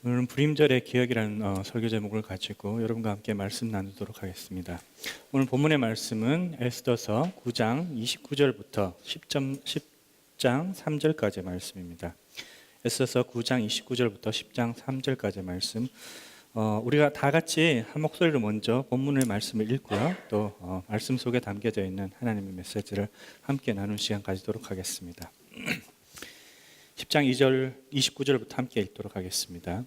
오늘은 불임절의 기억이라는 설교 제목을 가지고 여러분과 함께 말씀 나누도록 하겠습니다. 오늘 본문의 말씀은 에스더서 9장 29절부터 10장 3절까지의 말씀입니다. 에스더서 9장 29절부터 10장 3절까지의 말씀, 우리가 다 같이 한 목소리로 먼저 본문의 말씀을 읽고요, 또 말씀 속에 담겨져 있는 하나님의 메시지를 함께 나누는 시간 가지도록 하겠습니다. 10장 2절 29절부터 함께 읽도록 하겠습니다.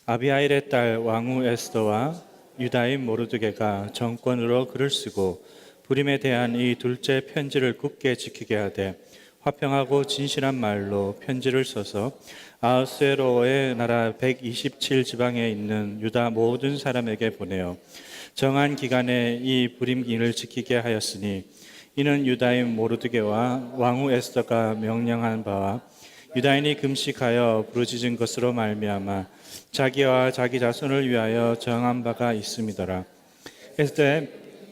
아비하일의 딸 왕후 에스더와 유다인 모르드게가 정권으로 글을 쓰고 불임에 대한 이 둘째 편지를 굳게 지키게 하되 화평하고 진실한 말로 편지를 써서 아하수에로의 나라 127지방에 있는 유다 모든 사람에게 보내어 정한 기간에 이 불임기를 지키게 하였으니 이는 유다인 모르드게와 왕후 에스더가 명령한 바와 유다인이 금식하여 부르짖은 것으로 말미암아 자기와 자기 자손을 위하여 정한 바가 있음이더라. 에스더이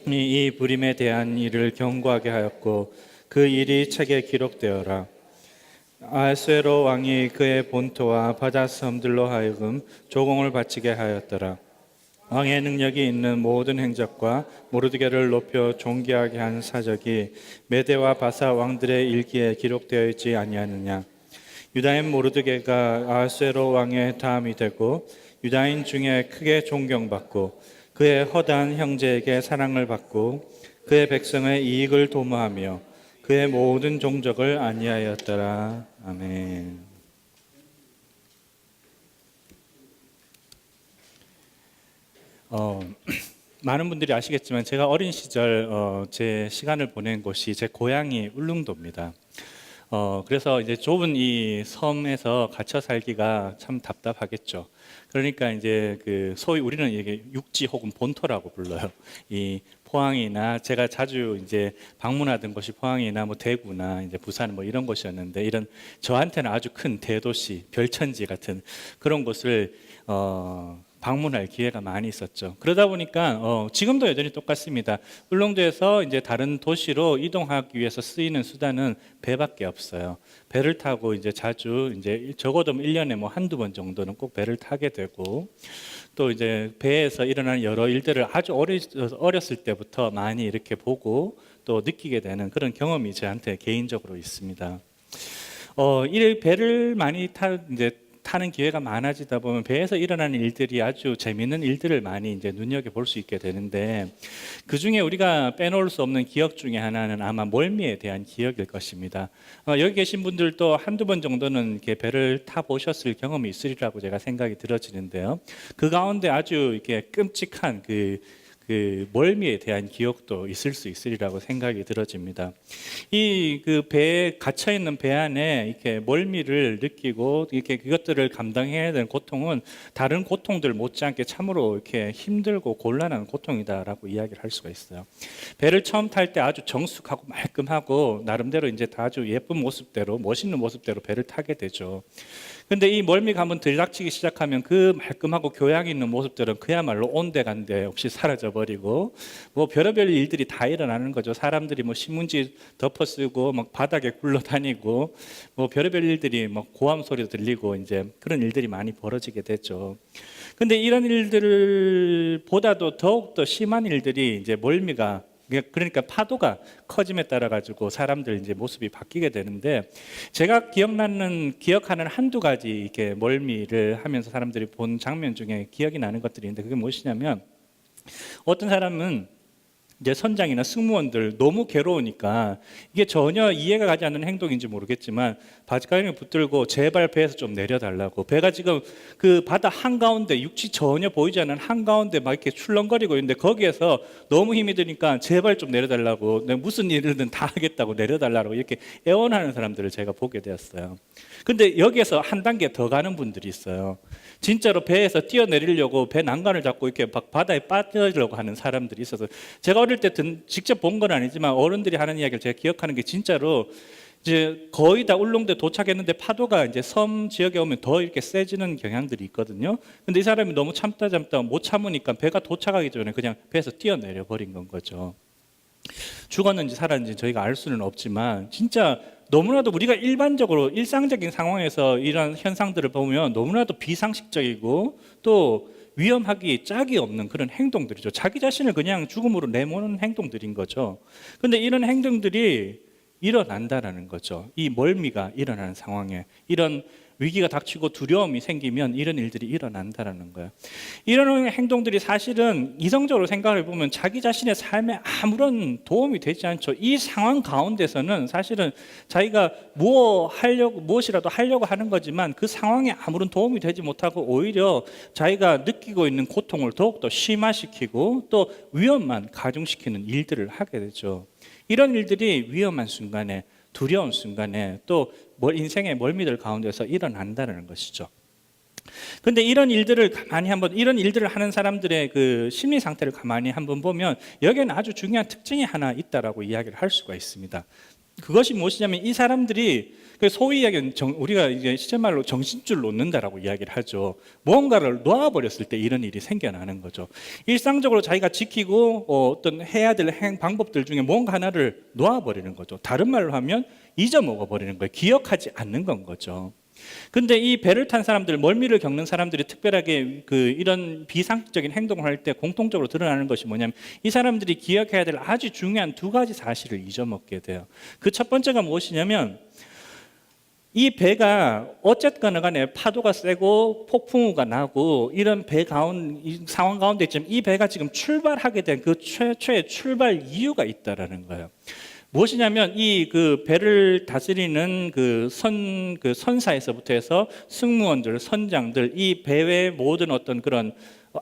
이 불임에 대한 일을 경고하게 하였고 그 일이 책에 기록되어라. 아하수에로 왕이 그의 본토와 바다 섬들로 하여금 조공을 바치게 하였더라. 왕의 능력이 있는 모든 행적과 모르드게를 높여 존귀하게 한 사적이 메대와 바사 왕들의 일기에 기록되어 있지 아니하느냐. 유다인 모르드게가 아하수에로 왕의 다음이 되고 유다인 중에 크게 존경받고 그의 허다한 형제에게 사랑을 받고 그의 백성의 이익을 도모하며 그의 모든 종족을 안위하였더라. 아멘. 많은 분들이 아시겠지만 제가 어린 시절 제 시간을 보낸 곳이 제 고향이 울릉도입니다. 그래서 이제 좁은 이 섬에서 갇혀 살기가 참 답답하겠죠. 그러니까 이제 그 소위 우리는 이게 육지 혹은 본토라고 불러요. 이 포항이나 제가 자주 이제 방문하던 곳이 포항이나 뭐 대구나 이제 부산 뭐 이런 곳이었는데, 이런 저한테는 아주 큰 대도시, 별천지 같은 그런 곳을 방문할 기회가 많이 있었죠. 그러다 보니까 지금도 여전히 똑같습니다. 울릉도에서 이제 다른 도시로 이동하기 위해서 쓰이는 수단은 배밖에 없어요. 배를 타고 이제 자주 이제 적어도 1년에 뭐 한두 번 정도는 꼭 배를 타게 되고, 또 이제 배에서 일어나는 여러 일들을 아주 어렸을 때부터 많이 이렇게 보고 또 느끼게 되는 그런 경험이 저한테 개인적으로 있습니다. 이 배를 많이 타는 기회가 많아지다 보면 배에서 일어나는 일들이 아주 재미있는 일들을 많이 이제 눈여겨볼 수 있게 되는데, 그 중에 우리가 빼놓을 수 없는 기억 중에 하나는 아마 멀미에 대한 기억일 것입니다. 여기 계신 분들도 한두 번 정도는 이렇게 배를 타보셨을 경험이 있으리라고 제가 생각이 들어지는데요. 그 가운데 아주 이렇게 끔찍한 그 멀미에 대한 기억도 있을 수 있으리라고 생각이 들어집니다. 이 그 배에 갇혀 있는 배 안에 이렇게 멀미를 느끼고 이렇게 그것들을 감당해야 되는 고통은 다른 고통들 못지않게 참으로 이렇게 힘들고 곤란한 고통이다라고 이야기를 할 수가 있어요. 배를 처음 탈 때 아주 정숙하고 말끔하고 나름대로 이제 다 아주 예쁜 모습대로, 멋있는 모습대로 배를 타게 되죠. 근데 이 멀미가 한번 들이닥치기 시작하면 그 말끔하고 교양 있는 모습들은 그야말로 온데간데 없이 사라져 버리고 뭐 별의별 일들이 다 일어나는 거죠. 사람들이 뭐 신문지 덮어쓰고 막 바닥에 굴러다니고 뭐 별의별 일들이 막 고함 소리도 들리고 이제 그런 일들이 많이 벌어지게 되죠. 근데 이런 일들보다도 더욱 더 심한 일들이 이제 멀미가, 그러니까 파도가 커짐에 따라 가지고 사람들 이제 모습이 바뀌게 되는데, 제가 기억하는 한두 가지 이렇게 멀미를 하면서 사람들이 본 장면 중에 기억이 나는 것들이 있는데, 그게 무엇이냐면, 어떤 사람은 이제 선장이나 승무원들 너무 괴로우니까 이게 전혀 이해가 가지 않는 행동인지 모르겠지만 바지가랑이 붙들고 제발 배에서 좀 내려달라고, 배가 지금 그 바다 한가운데 육지 전혀 보이지 않는 한가운데 막 이렇게 출렁거리고 있는데 거기에서 너무 힘이 드니까 제발 좀 내려달라고, 내가 무슨 일이든 다 하겠다고 내려달라고 이렇게 애원하는 사람들을 제가 보게 되었어요. 근데 여기에서 한 단계 더 가는 분들이 있어요. 진짜로 배에서 뛰어내리려고 배 난간을 잡고 이렇게 바다에 빠지려고 하는 사람들이 있어서, 제가 어릴 때 직접 본 건 아니지만 어른들이 하는 이야기를 제가 기억하는 게, 진짜로 이제 거의 다 울릉도에 도착했는데 파도가 이제 섬 지역에 오면 더 이렇게 세지는 경향들이 있거든요. 근데 이 사람이 너무 참다 못 참으니까 배가 도착하기 전에 그냥 배에서 뛰어내려 버린 건 거죠. 죽었는지 살았는지 저희가 알 수는 없지만 진짜 너무나도 우리가 일반적으로 일상적인 상황에서 이런 현상들을 보면 너무나도 비상식적이고 또 위험하기 짝이 없는 그런 행동들이죠. 자기 자신을 그냥 죽음으로 내모는 행동들인 거죠. 근데 이런 행동들이 일어난다라는 거죠. 이 멀미가 일어나는 상황에 이런 위기가 닥치고 두려움이 생기면 이런 일들이 일어난다라는 거예요. 이런 행동들이 사실은 이성적으로 생각을 해보면 자기 자신의 삶에 아무런 도움이 되지 않죠. 이 상황 가운데서는 사실은 자기가 무엇이라도 하려고 하는 거지만 그 상황에 아무런 도움이 되지 못하고 오히려 자기가 느끼고 있는 고통을 더욱더 심화시키고 또 위험만 가중시키는 일들을 하게 되죠. 이런 일들이 위험한 순간에, 두려운 순간에 또 인생의 멀미들 가운데서 일어난다는 것이죠. 근데 이런 일들을 하는 사람들의 그 심리 상태를 가만히 한번 보면 여기에는 아주 중요한 특징이 하나 있다라고 이야기를 할 수가 있습니다. 그것이 무엇이냐면 이 사람들이 소위 이야기하는 우리가 이제 시제말로 정신줄 놓는다라고 이야기를 하죠. 무언가를 놓아버렸을 때 이런 일이 생겨나는 거죠. 일상적으로 자기가 지키고 어떤 해야 될 방법들 중에 뭔가 하나를 놓아버리는 거죠. 다른 말로 하면 잊어먹어 버리는 거예요. 기억하지 않는 건 거죠. 근데 이 배를 탄 사람들, 멀미를 겪는 사람들이 특별하게 이런 비상식적인 행동을 할 때 공통적으로 드러나는 것이 뭐냐면 이 사람들이 기억해야 될 아주 중요한 두 가지 사실을 잊어먹게 돼요. 그 첫 번째가 무엇이냐면 이 배가 어쨌거나 간에 파도가 세고 폭풍우가 나고 이런 이 상황 가운데 있지만 이 배가 지금 출발하게 된 그 최초의 출발 이유가 있다라는 거예요. 무엇이냐면 그 배를 다스리는 선사에서부터 해서 승무원들, 선장들, 이 배의 모든 어떤 그런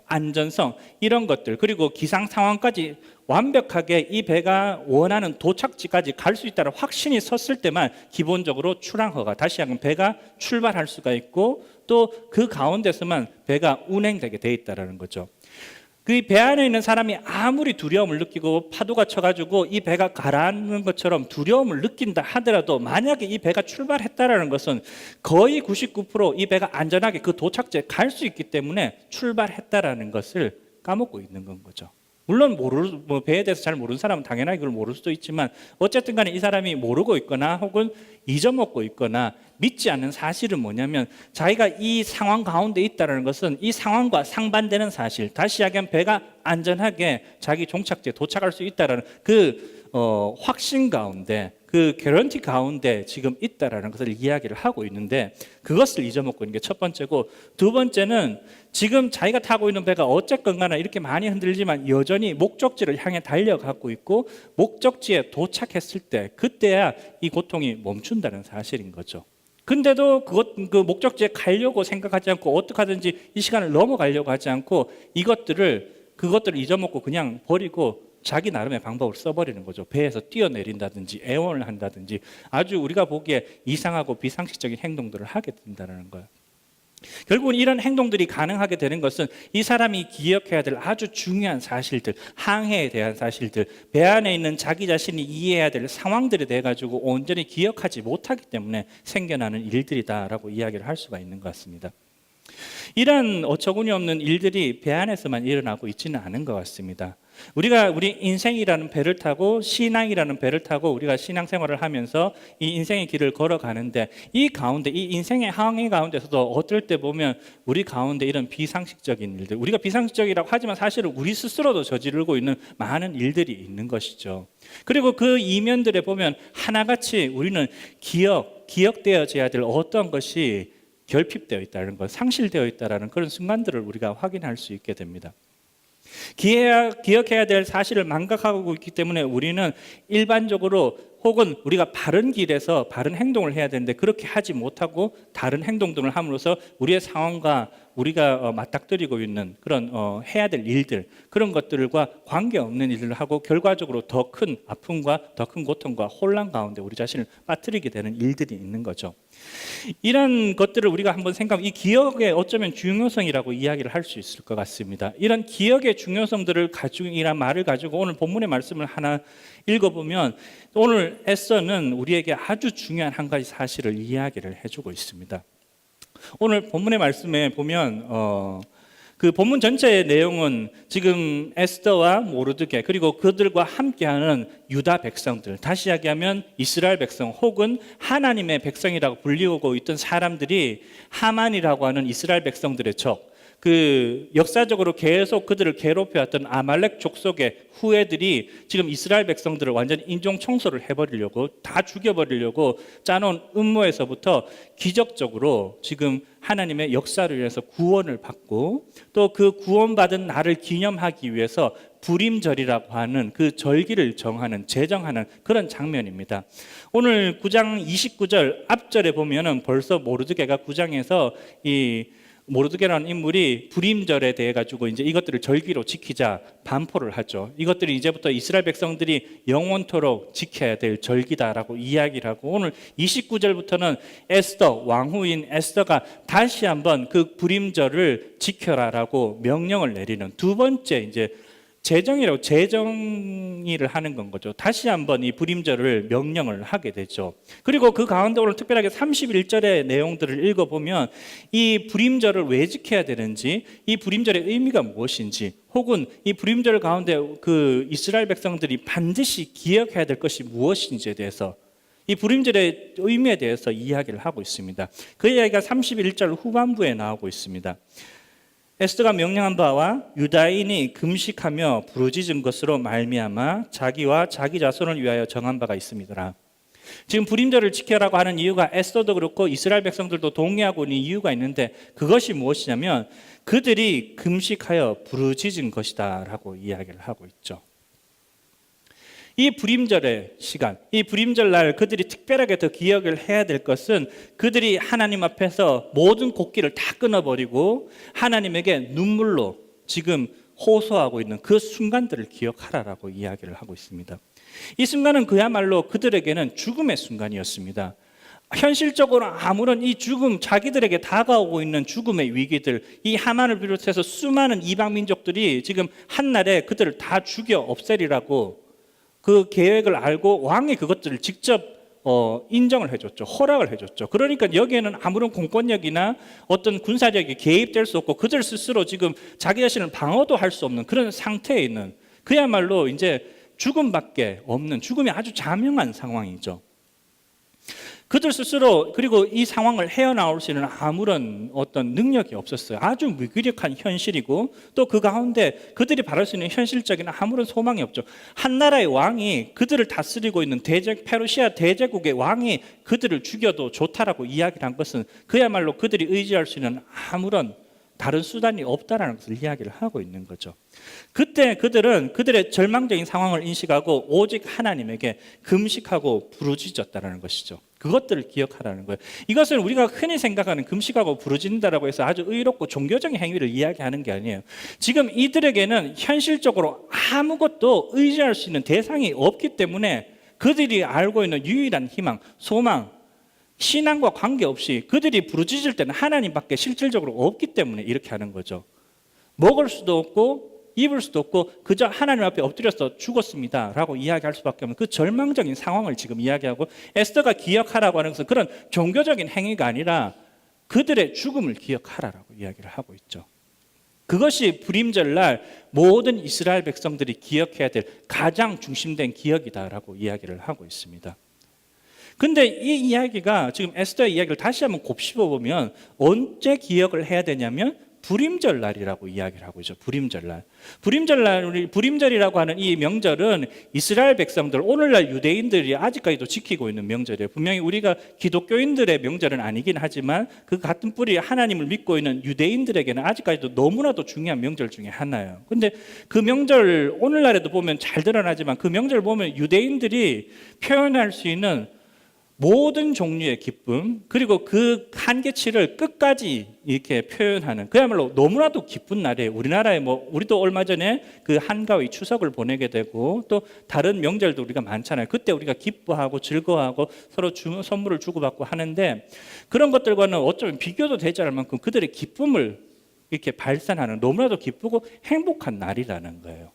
안전성 이런 것들 그리고 기상 상황까지 완벽하게 이 배가 원하는 도착지까지 갈 수 있다는 확신이 섰을 때만 기본적으로 출항허가, 다시 한번 배가 출발할 수가 있고 또 그 가운데서만 배가 운행되게 돼 있다는 거죠. 그 배 안에 있는 사람이 아무리 두려움을 느끼고 파도가 쳐가지고 이 배가 가라앉는 것처럼 두려움을 느낀다 하더라도 만약에 이 배가 출발했다라는 것은 거의 99%이 배가 안전하게 그 도착지에 갈 수 있기 때문에 출발했다라는 것을 까먹고 있는 건 거죠. 물론 배에 대해서 잘 모르는 사람은 당연하게 그걸 모를 수도 있지만 어쨌든 간에 이 사람이 모르고 있거나 혹은 잊어먹고 있거나 믿지 않는 사실은 뭐냐면 자기가 이 상황 가운데 있다는 것은 이 상황과 상반되는 사실, 다시 이야기하면 배가 안전하게 자기 종착지에 도착할 수 있다는 확신 가운데 그 개런티 가운데 지금 있다라는 것을 이야기를 하고 있는데 그것을 잊어먹고 있는 게 첫 번째고, 두 번째는 지금 자기가 타고 있는 배가 어쨌건 간에 이렇게 많이 흔들리지만 여전히 목적지를 향해 달려가고 있고 목적지에 도착했을 때 그때야 이 고통이 멈춘다는 사실인 거죠. 근데도 그 목적지에 가려고 생각하지 않고 어떻게 하든지 이 시간을 넘어가려고 하지 않고 그것들을 잊어먹고 그냥 버리고 자기 나름의 방법을 써버리는 거죠. 배에서 뛰어내린다든지 애원을 한다든지 아주 우리가 보기에 이상하고 비상식적인 행동들을 하게 된다는 거예요. 결국은 이런 행동들이 가능하게 되는 것은 이 사람이 기억해야 될 아주 중요한 사실들, 항해에 대한 사실들, 배 안에 있는 자기 자신이 이해해야 될 상황들에 대해 가지고 온전히 기억하지 못하기 때문에 생겨나는 일들이다라고 이야기를 할 수가 있는 것 같습니다. 이런 어처구니 없는 일들이 배 안에서만 일어나고 있지는 않은 것 같습니다. 우리 인생이라는 배를 타고 신앙이라는 배를 타고 우리가 신앙생활을 하면서 이 인생의 길을 걸어가는데 이 가운데 이 인생의 항해 가운데서도 어떨 때 보면 우리 가운데 이런 비상식적인 일들, 우리가 비상식적이라고 하지만 사실은 우리 스스로도 저지르고 있는 많은 일들이 있는 것이죠. 그리고 그 이면들에 보면 하나같이 우리는 기억되어져야 될 어떤 것이 결핍되어 있다는 것, 상실되어 있다는 그런 순간들을 우리가 확인할 수 있게 됩니다. 기억해야 될 사실을 망각하고 있기 때문에 우리는 일반적으로 혹은 우리가 바른 길에서 바른 행동을 해야 되는데 그렇게 하지 못하고 다른 행동들을 함으로써 우리의 상황과 우리가 맞닥뜨리고 있는 그런 해야 될 일들, 그런 것들과 관계없는 일을 하고 결과적으로 더 큰 아픔과 더 큰 고통과 혼란 가운데 우리 자신을 빠뜨리게 되는 일들이 있는 거죠. 이런 것들을 우리가 한번 생각하면 이 기억의 어쩌면 중요성이라고 이야기를 할 수 있을 것 같습니다. 이런 기억의 중요성들을 이란 말을 가지고 오늘 본문의 말씀을 하나 읽어보면 오늘 에서는 우리에게 아주 중요한 한 가지 사실을 이야기를 해주고 있습니다. 오늘 본문의 말씀에 보면 그 본문 전체의 내용은 지금 에스더와 모르드게 그리고 그들과 함께하는 유다 백성들, 다시 이야기하면 이스라엘 백성 혹은 하나님의 백성이라고 불리우고 있던 사람들이 하만이라고 하는 이스라엘 백성들의 적, 그 역사적으로 계속 그들을 괴롭혀왔던 아말렉 족속의 후예들이 지금 이스라엘 백성들을 완전히 인종 청소를 해버리려고, 다 죽여버리려고 짜놓은 음모에서부터 기적적으로 지금 하나님의 역사를 위해서 구원을 받고, 또 그 구원받은 날을 기념하기 위해서 불임절이라고 하는 그 절기를 제정하는 그런 장면입니다. 오늘 9장 29절 앞절에 보면은 벌써 모르드게가 9장에서 이 모르드게라는 인물이 불임절에 대해 가지고 이제 이것들을 절기로 지키자 반포를 하죠. 이것들이 이제부터 이스라엘 백성들이 영원토록 지켜야 될 절기다라고 이야기를 하고, 오늘 29절부터는 에스더, 왕후인 에스더가 다시 한번 그 불임절을 지켜라라고 명령을 내리는 두 번째 이제 재정의를 하는 건 거죠. 다시 한번 이 불임절을 명령을 하게 되죠. 그리고 그 가운데 오늘 특별하게 31절의 내용들을 읽어보면 이 불임절을 왜 지켜야 되는지, 이 불임절의 의미가 무엇인지, 혹은 이 불임절 가운데 그 이스라엘 백성들이 반드시 기억해야 될 것이 무엇인지에 대해서, 이 불임절의 의미에 대해서 이야기를 하고 있습니다. 그 이야기가 31절 후반부에 나오고 있습니다. 에스더가 명령한 바와 유다인이 금식하며 부르짖은 것으로 말미암아 자기와 자기 자손을 위하여 정한 바가 있습니다. 지금 불임절을 지켜라고 하는 이유가 에스더도 그렇고 이스라엘 백성들도 동의하고 있는 이유가 있는데, 그것이 무엇이냐면 그들이 금식하여 부르짖은 것이다 라고 이야기를 하고 있죠. 이 불임절의 시간, 이 불임절 날 그들이 특별하게 더 기억을 해야 될 것은, 그들이 하나님 앞에서 모든 곡기를 다 끊어버리고 하나님에게 눈물로 지금 호소하고 있는 그 순간들을 기억하라라고 이야기를 하고 있습니다. 이 순간은 그야말로 그들에게는 죽음의 순간이었습니다. 현실적으로 아무런 이 죽음, 자기들에게 다가오고 있는 죽음의 위기들, 이 하만을 비롯해서 수많은 이방 민족들이 지금 한날에 그들을 다 죽여 없애리라고 그 계획을 알고 왕이 그것들을 직접 인정을 해줬죠. 허락을 해줬죠. 그러니까 여기에는 아무런 공권력이나 어떤 군사력이 개입될 수 없고, 그들 스스로 지금 자기 자신을 방어도 할 수 없는 그런 상태에 있는, 그야말로 이제 죽음밖에 없는, 죽음이 아주 자명한 상황이죠. 그들 스스로, 그리고 이 상황을 헤어나올 수 있는 아무런 어떤 능력이 없었어요. 아주 무기력한 현실이고, 또 그 가운데 그들이 바랄 수 있는 현실적인 아무런 소망이 없죠. 한 나라의 왕이, 그들을 다스리고 있는 페르시아 대제국의 왕이 그들을 죽여도 좋다라고 이야기를 한 것은 그야말로 그들이 의지할 수 있는 아무런 다른 수단이 없다라는 것을 이야기를 하고 있는 거죠. 그때 그들은 그들의 절망적인 상황을 인식하고 오직 하나님에게 금식하고 부르짖었다라는 것이죠. 그것들을 기억하라는 거예요. 이것은 우리가 흔히 생각하는 금식하고 부르짖는다라고 해서 아주 의롭고 종교적인 행위를 이야기하는 게 아니에요. 지금 이들에게는 현실적으로 아무것도 의지할 수 있는 대상이 없기 때문에 그들이 알고 있는 유일한 희망, 소망, 신앙과 관계없이 그들이 부르짖을 때는 하나님밖에 실질적으로 없기 때문에 이렇게 하는 거죠. 먹을 수도 없고 입을 수도 없고 그저 하나님 앞에 엎드려서 죽었습니다 라고 이야기할 수밖에 없는 그 절망적인 상황을 지금 이야기하고, 에스더가 기억하라고 하는 것은 그런 종교적인 행위가 아니라 그들의 죽음을 기억하라고 이야기를 하고 있죠. 그것이 불임절날 모든 이스라엘 백성들이 기억해야 될 가장 중심된 기억이다라고 이야기를 하고 있습니다. 근데 이 이야기가 지금 에스더의 이야기를 다시 한번 곱씹어 보면 언제 기억을 해야 되냐면 불임절 날이라고 이야기를 하고 있죠. 불임절 날. 불임절이라고 하는 이 명절은 이스라엘 백성들, 오늘날 유대인들이 아직까지도 지키고 있는 명절이에요. 분명히 우리가 기독교인들의 명절은 아니긴 하지만 그 같은 뿌리 하나님을 믿고 있는 유대인들에게는 아직까지도 너무나도 중요한 명절 중에 하나예요. 근데 그 명절 오늘날에도 보면 잘 드러나지만, 그 명절 보면 유대인들이 표현할 수 있는 모든 종류의 기쁨, 그리고 그 한계치를 끝까지 이렇게 표현하는, 그야말로 너무나도 기쁜 날이에요. 우리나라에 우리도 얼마 전에 그 한가위 추석을 보내게 되고, 또 다른 명절도 우리가 많잖아요. 그때 우리가 기뻐하고 즐거워하고 서로 선물을 주고받고 하는데, 그런 것들과는 어쩌면 비교도 되지 않을 만큼 그들의 기쁨을 이렇게 발산하는 너무나도 기쁘고 행복한 날이라는 거예요.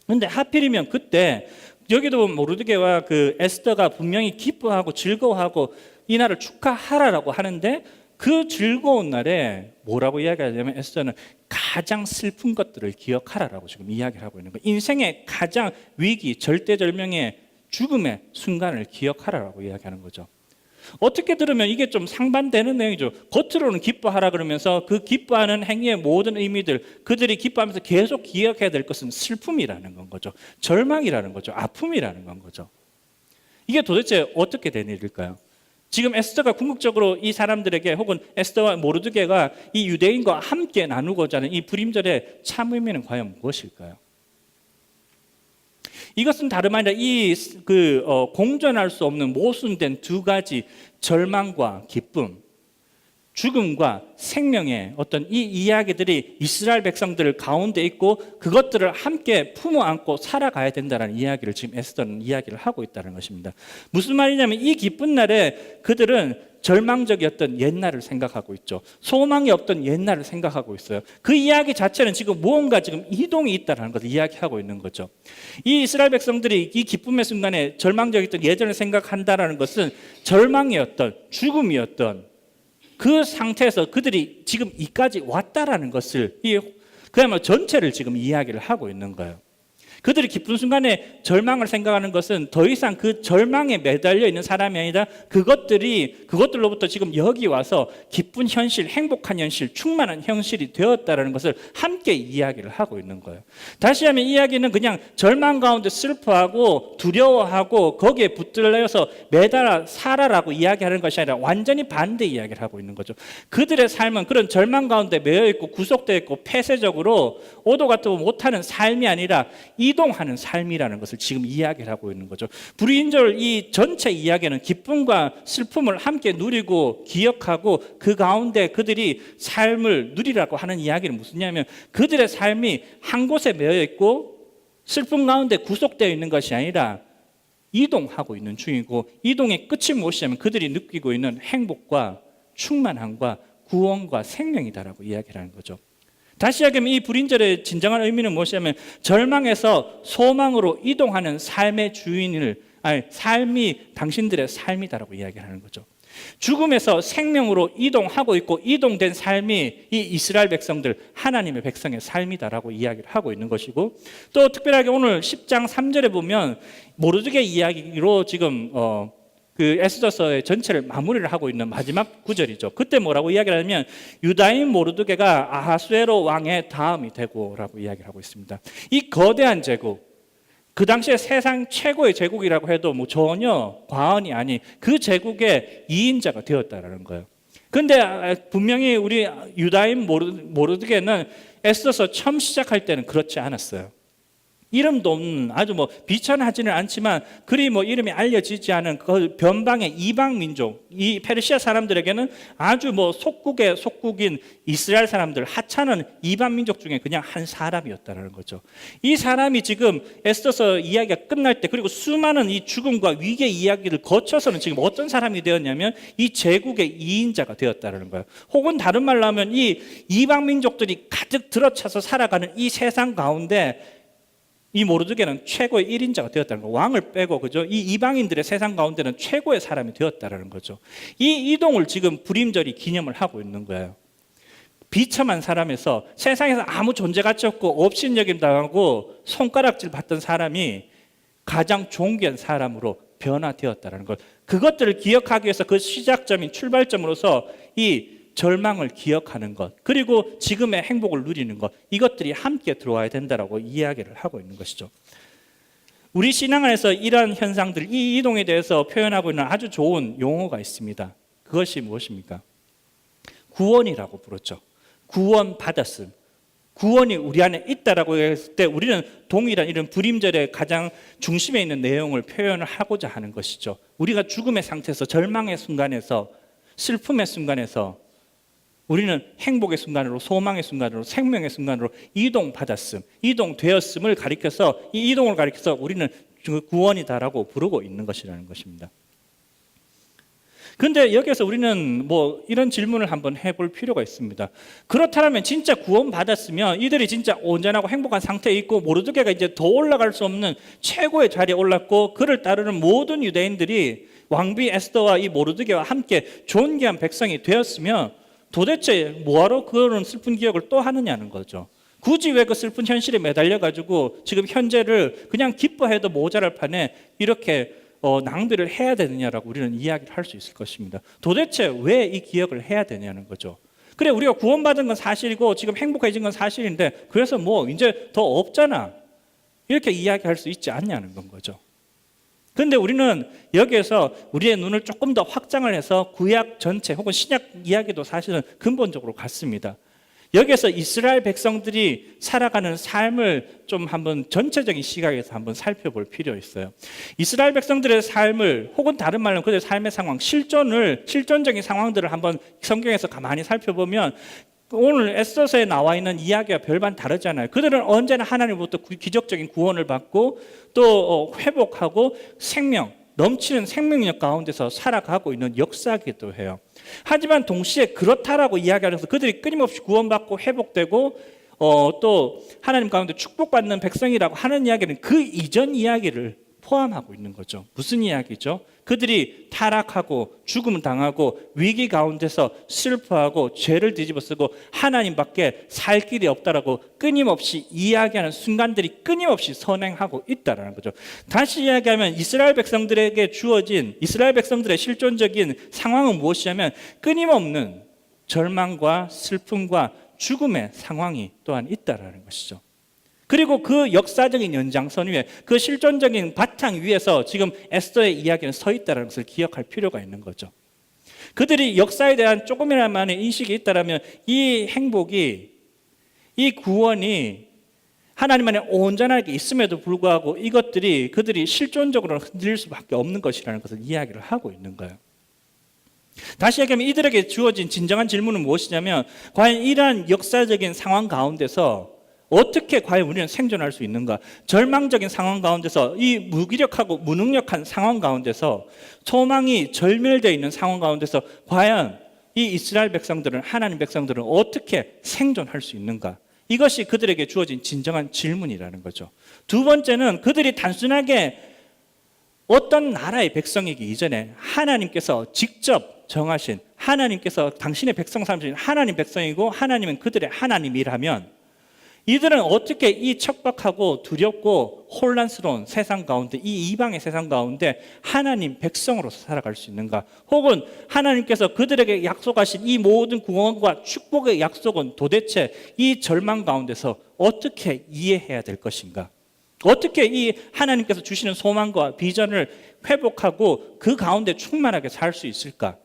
그런데 하필이면 그때 여기도 모르드게와 그 에스더가 분명히 기뻐하고 즐거워하고 이 날을 축하하라라고 하는데, 그 즐거운 날에 뭐라고 이야기하냐면 에스더는 가장 슬픈 것들을 기억하라라고 지금 이야기를 하고 있는 거예요. 인생의 가장 위기, 절대절명의 죽음의 순간을 기억하라라고 이야기하는 거죠. 어떻게 들으면 이게 좀 상반되는 내용이죠. 겉으로는 기뻐하라 그러면서 그 기뻐하는 행위의 모든 의미들, 그들이 기뻐하면서 계속 기억해야 될 것은 슬픔이라는 건 거죠. 절망이라는 거죠. 아픔이라는 건 거죠. 이게 도대체 어떻게 된 일일까요? 지금 에스더가 궁극적으로 이 사람들에게, 혹은 에스더와 모르드게가 이 유대인과 함께 나누고자 하는 이 불임절의 참 의미는 과연 무엇일까요? 이것은 다름 아니라 공존할 수 없는 모순된 두 가지 절망과 기쁨, 죽음과 생명의 어떤 이 이야기들이 이스라엘 백성들 가운데 있고 그것들을 함께 품어 안고 살아가야 된다는 이야기를 지금 에스더는 이야기를 하고 있다는 것입니다. 무슨 말이냐면 이 기쁜 날에 그들은 절망적이었던 옛날을 생각하고 있죠. 소망이 없던 옛날을 생각하고 있어요. 그 이야기 자체는 지금 무언가 지금 이동이 있다는 것을 이야기하고 있는 거죠. 이 이스라엘 백성들이 이 기쁨의 순간에 절망적이었던 예전을 생각한다는 것은 절망이었던, 죽음이었던 그 상태에서 그들이 지금 이까지 왔다라는 것을, 그야말로 전체를 지금 이야기를 하고 있는 거예요. 그들이 기쁜 순간에 절망을 생각하는 것은 더 이상 그 절망에 매달려 있는 사람이 아니라 그것들로부터 지금 여기 와서 기쁜 현실, 행복한 현실, 충만한 현실이 되었다는 것을 함께 이야기를 하고 있는 거예요. 다시 하면 이야기는 그냥 절망 가운데 슬퍼하고 두려워하고 거기에 붙들려서 매달아 살아라고 이야기하는 것이 아니라 완전히 반대 이야기를 하고 있는 거죠. 그들의 삶은 그런 절망 가운데 매여 있고 구속되어 있고 폐쇄적으로 오도 가도 못하는 삶이 아니라 이동하는 삶이라는 것을 지금 이야기를 하고 있는 거죠. 불임절 이 전체 이야기는 기쁨과 슬픔을 함께 누리고 기억하고 그 가운데 그들이 삶을 누리라고 하는 이야기는 무슨냐면 그들의 삶이 한 곳에 매여 있고 슬픔 가운데 구속되어 있는 것이 아니라 이동하고 있는 중이고, 이동의 끝이 무엇이냐면 그들이 느끼고 있는 행복과 충만함과 구원과 생명이다라고 이야기를 하는 거죠. 다시 이야기하면 이 불임절의 진정한 의미는 무엇이냐면 절망에서 소망으로 이동하는 삶의 삶이 당신들의 삶이다라고 이야기하는 거죠. 죽음에서 생명으로 이동하고 있고 이동된 삶이 이 이스라엘 백성들, 하나님의 백성의 삶이다라고 이야기를 하고 있는 것이고, 또 특별하게 오늘 10장 3절에 보면 모르드게 이야기로 지금 그 에스더서의 전체를 마무리를 하고 있는 마지막 구절이죠. 그때 뭐라고 이야기를 하냐면 유다인 모르드게가 아하수에로 왕의 다음이 되고라고 이야기를 하고 있습니다. 이 거대한 제국, 그 당시에 세상 최고의 제국이라고 해도 뭐 전혀 과언이 아닌 그 제국의 2인자가 되었다라는 거예요. 그런데 분명히 우리 유다인 모르드게는 에스더서 처음 시작할 때는 그렇지 않았어요. 이름도 없는, 아주 비천하지는 않지만 그리 이름이 알려지지 않은 그 변방의 이방 민족, 이 페르시아 사람들에게는 아주 속국의 속국인 이스라엘 사람들, 하찮은 이방 민족 중에 그냥 한 사람이었다는 거죠. 이 사람이 지금 에스더서 이야기가 끝날 때, 그리고 수많은 이 죽음과 위기의 이야기를 거쳐서는 지금 어떤 사람이 되었냐면 이 제국의 2인자가 되었다는 거예요. 혹은 다른 말로 하면 이 이방 민족들이 가득 들어차서 살아가는 이 세상 가운데 이 모르드게는 최고의 1인자가 되었다는 거예요. 왕을 빼고, 그죠? 이 이방인들의 세상 가운데는 최고의 사람이 되었다는 거죠. 이 이동을 지금 불임절이 기념을 하고 있는 거예요. 비참한 사람에서, 세상에서 아무 존재 가치 없고 업신여김 당하고 손가락질 받던 사람이 가장 존귀한 사람으로 변화되었다는 것, 그것들을 기억하기 위해서 그 시작점인 출발점으로서 이 절망을 기억하는 것, 그리고 지금의 행복을 누리는 것, 이것들이 함께 들어와야 된다라고 이야기를 하고 있는 것이죠. 우리 신앙 안에서 이러한 현상들, 이 이동에 대해서 표현하고 있는 아주 좋은 용어가 있습니다. 그것이 무엇입니까? 구원이라고 부르죠. 구원 받았음. 구원이 우리 안에 있다라고 했을 때 우리는 동일한 이런 불임절의 가장 중심에 있는 내용을 표현을 하고자 하는 것이죠. 우리가 죽음의 상태에서, 절망의 순간에서, 슬픔의 순간에서 우리는 행복의 순간으로, 소망의 순간으로, 생명의 순간으로 이동받았음, 이동되었음을 가리켜서, 이 이동을 가리켜서 우리는 구원이다라고 부르고 있는 것이라는 것입니다. 그런데 여기서 우리는 이런 질문을 한번 해볼 필요가 있습니다. 그렇다면 진짜 구원받았으면 이들이 진짜 온전하고 행복한 상태에 있고 모르드게가 이제 더 올라갈 수 없는 최고의 자리에 올랐고 그를 따르는 모든 유대인들이 왕비 에스더와 이 모르드게와 함께 존귀한 백성이 되었으면 도대체 뭐하러 그런 슬픈 기억을 또 하느냐는 거죠. 굳이 왜 그 슬픈 현실에 매달려가지고 지금 현재를 그냥 기뻐해도 모자랄 판에 이렇게 낭비를 해야 되느냐라고 우리는 이야기를 할 수 있을 것입니다. 도대체 왜 이 기억을 해야 되냐는 거죠. 그래, 우리가 구원받은 건 사실이고 지금 행복해진 건 사실인데 그래서 뭐 이제 더 없잖아, 이렇게 이야기할 수 있지 않냐는 건 거죠. 그런데 우리는 여기에서 우리의 눈을 조금 더 확장을 해서 구약 전체 혹은 신약 이야기도 사실은 근본적으로 같습니다. 여기에서 이스라엘 백성들이 살아가는 삶을 좀 한번 전체적인 시각에서 한번 살펴볼 필요 있어요. 이스라엘 백성들의 삶을 혹은 다른 말로 그들의 삶의 상황, 실존적인 상황들을 한번 성경에서 가만히 살펴보면 오늘 에스더서에 나와 있는 이야기와 별반 다르잖아요. 그들은 언제나 하나님으로부터 기적적인 구원을 받고 또 회복하고 넘치는 생명력 가운데서 살아가고 있는 역사이기도 해요. 하지만 동시에 그렇다라고 이야기하면서 그들이 끊임없이 구원받고 회복되고 또 하나님 가운데 축복받는 백성이라고 하는 이야기는 그 이전 이야기를 포함하고 있는 거죠. 무슨 이야기죠? 그들이 타락하고 죽음을 당하고 위기 가운데서 슬퍼하고 죄를 뒤집어쓰고 하나님밖에 살 길이 없다라고 끊임없이 이야기하는 순간들이 끊임없이 선행하고 있다라는 거죠. 다시 이야기하면 이스라엘 백성들에게 주어진 이스라엘 백성들의 실존적인 상황은 무엇이냐면 끊임없는 절망과 슬픔과 죽음의 상황이 또한 있다라는 것이죠. 그리고 그 역사적인 연장선 위에 그 실존적인 바탕 위에서 지금 에스더의 이야기는 서 있다는 것을 기억할 필요가 있는 거죠. 그들이 역사에 대한 조금이나마의 인식이 있다면 이 행복이, 이 구원이 하나님 안에 온전하게 있음에도 불구하고 이것들이 그들이 실존적으로 흔들릴 수밖에 없는 것이라는 것을 이야기를 하고 있는 거예요. 다시 얘기하면 이들에게 주어진 진정한 질문은 무엇이냐면 과연 이러한 역사적인 상황 가운데서 어떻게 과연 우리는 생존할 수 있는가? 절망적인 상황 가운데서 이 무기력하고 무능력한 상황 가운데서 소망이 절멸되어 있는 상황 가운데서 과연 이 이스라엘 백성들은 하나님 백성들은 어떻게 생존할 수 있는가? 이것이 그들에게 주어진 진정한 질문이라는 거죠. 두 번째는 그들이 단순하게 어떤 나라의 백성이기 이전에 하나님께서 직접 정하신 하나님께서 당신의 백성 삼으신 하나님 백성이고 하나님은 그들의 하나님이라면 이들은 어떻게 이 척박하고 두렵고 혼란스러운 세상 가운데 이 이방의 세상 가운데 하나님 백성으로서 살아갈 수 있는가? 혹은 하나님께서 그들에게 약속하신 이 모든 구원과 축복의 약속은 도대체 이 절망 가운데서 어떻게 이해해야 될 것인가? 어떻게 이 하나님께서 주시는 소망과 비전을 회복하고 그 가운데 충만하게 살 수 있을까?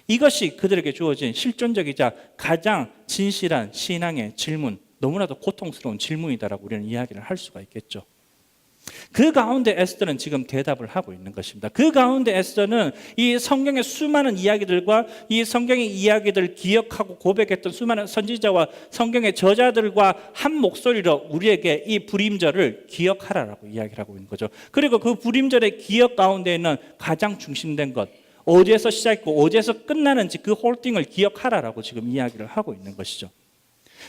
이것이 그들에게 주어진 실존적이자 가장 진실한 신앙의 질문, 너무나도 고통스러운 질문이다라고 우리는 이야기를 할 수가 있겠죠. 그 가운데 에스더는 지금 대답을 하고 있는 것입니다. 그 가운데 에스더는 이 성경의 수많은 이야기들과 이 성경의 이야기들을 기억하고 고백했던 수많은 선지자와 성경의 저자들과 한 목소리로 우리에게 이 불임절을 기억하라라고 이야기를 하고 있는 거죠. 그리고 그 불임절의 기억 가운데 있는 가장 중심된 것, 어디에서 시작했고 어디에서 끝나는지 그 홀딩을 기억하라라고 지금 이야기를 하고 있는 것이죠.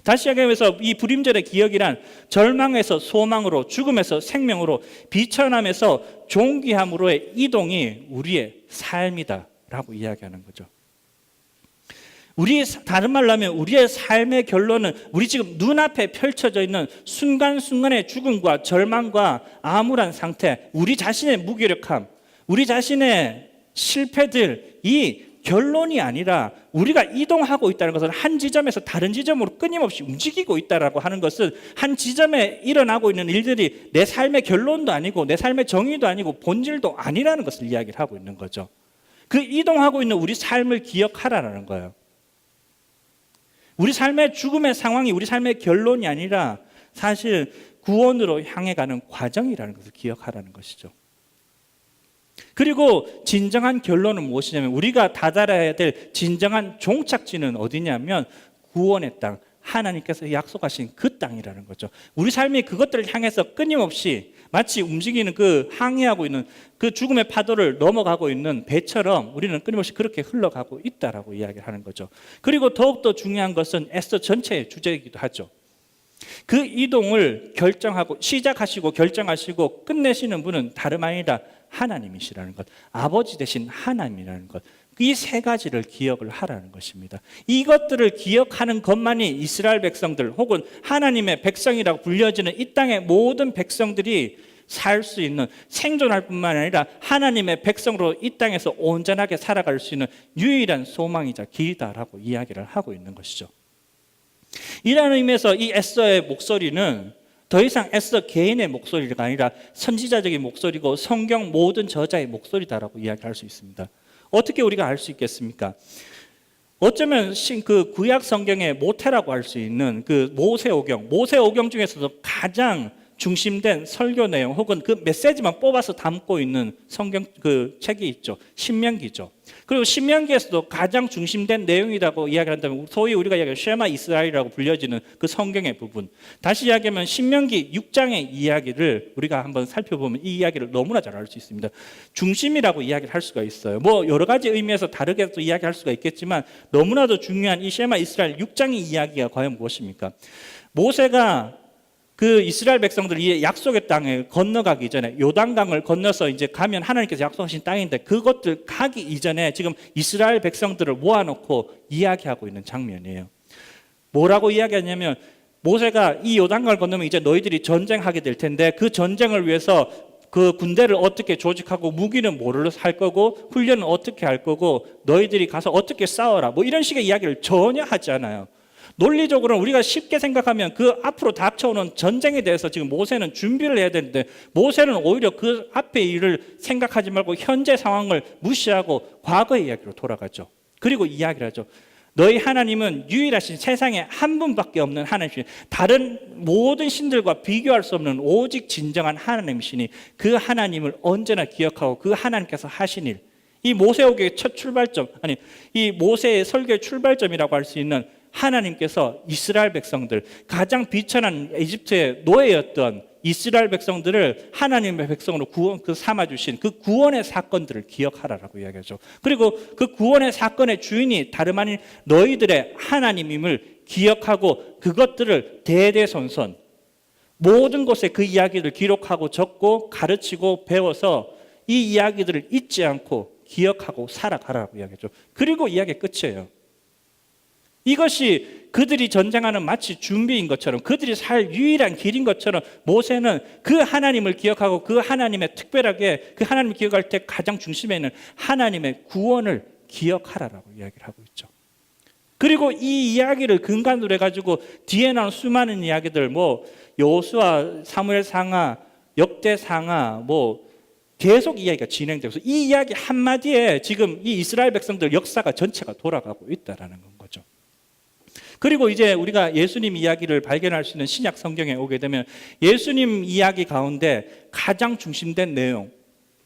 다시 이야기하면서 이 불임절의 기억이란 절망에서 소망으로, 죽음에서 생명으로, 비천함에서 존귀함으로의 이동이 우리의 삶이다라고 이야기하는 거죠. 다른 말로 하면 우리의 삶의 결론은 우리 지금 눈앞에 펼쳐져 있는 순간순간의 죽음과 절망과 암울한 상태, 우리 자신의 무기력함, 우리 자신의 실패들이 결론이 아니라 우리가 이동하고 있다는 것은 한 지점에서 다른 지점으로 끊임없이 움직이고 있다라고 하는 것은 한 지점에 일어나고 있는 일들이 내 삶의 결론도 아니고 내 삶의 정의도 아니고 본질도 아니라는 것을 이야기를 하고 있는 거죠. 그 이동하고 있는 우리 삶을 기억하라는 거예요. 우리 삶의 죽음의 상황이 우리 삶의 결론이 아니라 사실 구원으로 향해 가는 과정이라는 것을 기억하라는 것이죠. 그리고 진정한 결론은 무엇이냐면 우리가 다다라야 될 진정한 종착지는 어디냐면 구원의 땅, 하나님께서 약속하신 그 땅이라는 거죠. 우리 삶이 그것들을 향해서 끊임없이 마치 움직이는 그 항해하고 있는 그 죽음의 파도를 넘어가고 있는 배처럼 우리는 끊임없이 그렇게 흘러가고 있다라고 이야기를 하는 거죠. 그리고 더욱더 중요한 것은 에스더 전체의 주제이기도 하죠. 그 이동을 결정하고 시작하시고 결정하시고 끝내시는 분은 다름 아니라 하나님이시라는 것, 아버지 되신 하나님이라는 것, 이 세 가지를 기억을 하라는 것입니다. 이것들을 기억하는 것만이 이스라엘 백성들 혹은 하나님의 백성이라고 불려지는 이 땅의 모든 백성들이 살 수 있는, 생존할 뿐만 아니라 하나님의 백성으로 이 땅에서 온전하게 살아갈 수 있는 유일한 소망이자 길이다라고 이야기를 하고 있는 것이죠. 이라는 의미에서 이 에스더의 목소리는 더 이상 에스더 개인의 목소리가 아니라 선지자적인 목소리고 성경 모든 저자의 목소리다라고 이야기할 수 있습니다. 어떻게 우리가 알 수 있겠습니까? 어쩌면 그 구약 성경의 모태라고 할 수 있는 그 모세오경 중에서도 가장 중심된 설교 내용 혹은 그 메시지만 뽑아서 담고 있는 성경 그 책이 있죠. 신명기죠. 그리고 신명기에서도 가장 중심된 내용이라고 이야기한다면 소위 우리가 이야기하는 쉐마 이스라엘이라고 불려지는 그 성경의 부분. 다시 이야기하면 신명기 6장의 이야기를 우리가 한번 살펴보면 이 이야기를 너무나 잘 알 수 있습니다. 중심이라고 이야기를 할 수가 있어요. 뭐 여러 가지 의미에서 다르게 또 이야기할 수가 있겠지만 너무나도 중요한 이 쉐마 이스라엘 6장의 이야기가 과연 무엇입니까? 모세가 그 이스라엘 백성들이 약속의 땅에 건너가기 이전에 요단강을 건너서 이제 가면 하나님께서 약속하신 땅인데 그것들 가기 이전에 지금 이스라엘 백성들을 모아놓고 이야기하고 있는 장면이에요. 뭐라고 이야기하냐면 모세가 이 요단강을 건너면 이제 너희들이 전쟁하게 될 텐데 그 전쟁을 위해서 그 군대를 어떻게 조직하고 무기는 뭐를 할 거고 훈련은 어떻게 할 거고 너희들이 가서 어떻게 싸워라 뭐 이런 식의 이야기를 전혀 하지 않아요. 논리적으로는 우리가 쉽게 생각하면 그 앞으로 닥쳐오는 전쟁에 대해서 지금 모세는 준비를 해야 되는데 모세는 오히려 그 앞의 일을 생각하지 말고 현재 상황을 무시하고 과거의 이야기로 돌아가죠. 그리고 이야기를 하죠. 너희 하나님은 유일하신 세상에 한 분밖에 없는 하나님이시니 다른 모든 신들과 비교할 수 없는 오직 진정한 하나님이시니 그 하나님을 언제나 기억하고 그 하나님께서 하신 일, 이 모세오경의 첫 출발점, 아니 이 모세의 설교의 출발점이라고 할 수 있는 하나님께서 이스라엘 백성들, 가장 비천한 이집트의 노예였던 이스라엘 백성들을 하나님의 백성으로 삼아주신 그 구원의 사건들을 기억하라라고 이야기하죠. 그리고 그 구원의 사건의 주인이 다름 아닌 너희들의 하나님임을 기억하고 그것들을 대대손손 모든 곳에 그 이야기를 기록하고 적고 가르치고 배워서 이 이야기들을 잊지 않고 기억하고 살아가라고 이야기하죠. 그리고 이야기의 끝이에요. 이것이 그들이 전쟁하는 마치 준비인 것처럼 그들이 살 유일한 길인 것처럼 모세는 그 하나님을 기억하고 그 하나님의 특별하게 그 하나님을 기억할 때 가장 중심에 있는 하나님의 구원을 기억하라라고 이야기를 하고 있죠. 그리고 이 이야기를 근간으로 해가지고 뒤에 나온 수많은 이야기들 뭐 여호수아, 사무엘 상하, 역대 상하 뭐 계속 이야기가 진행되면서 이 이야기 한마디에 지금 이 이스라엘 백성들 역사가 전체가 돌아가고 있다라는 거죠. 그리고 이제 우리가 예수님 이야기를 발견할 수 있는 신약 성경에 오게 되면 예수님 이야기 가운데 가장 중심된 내용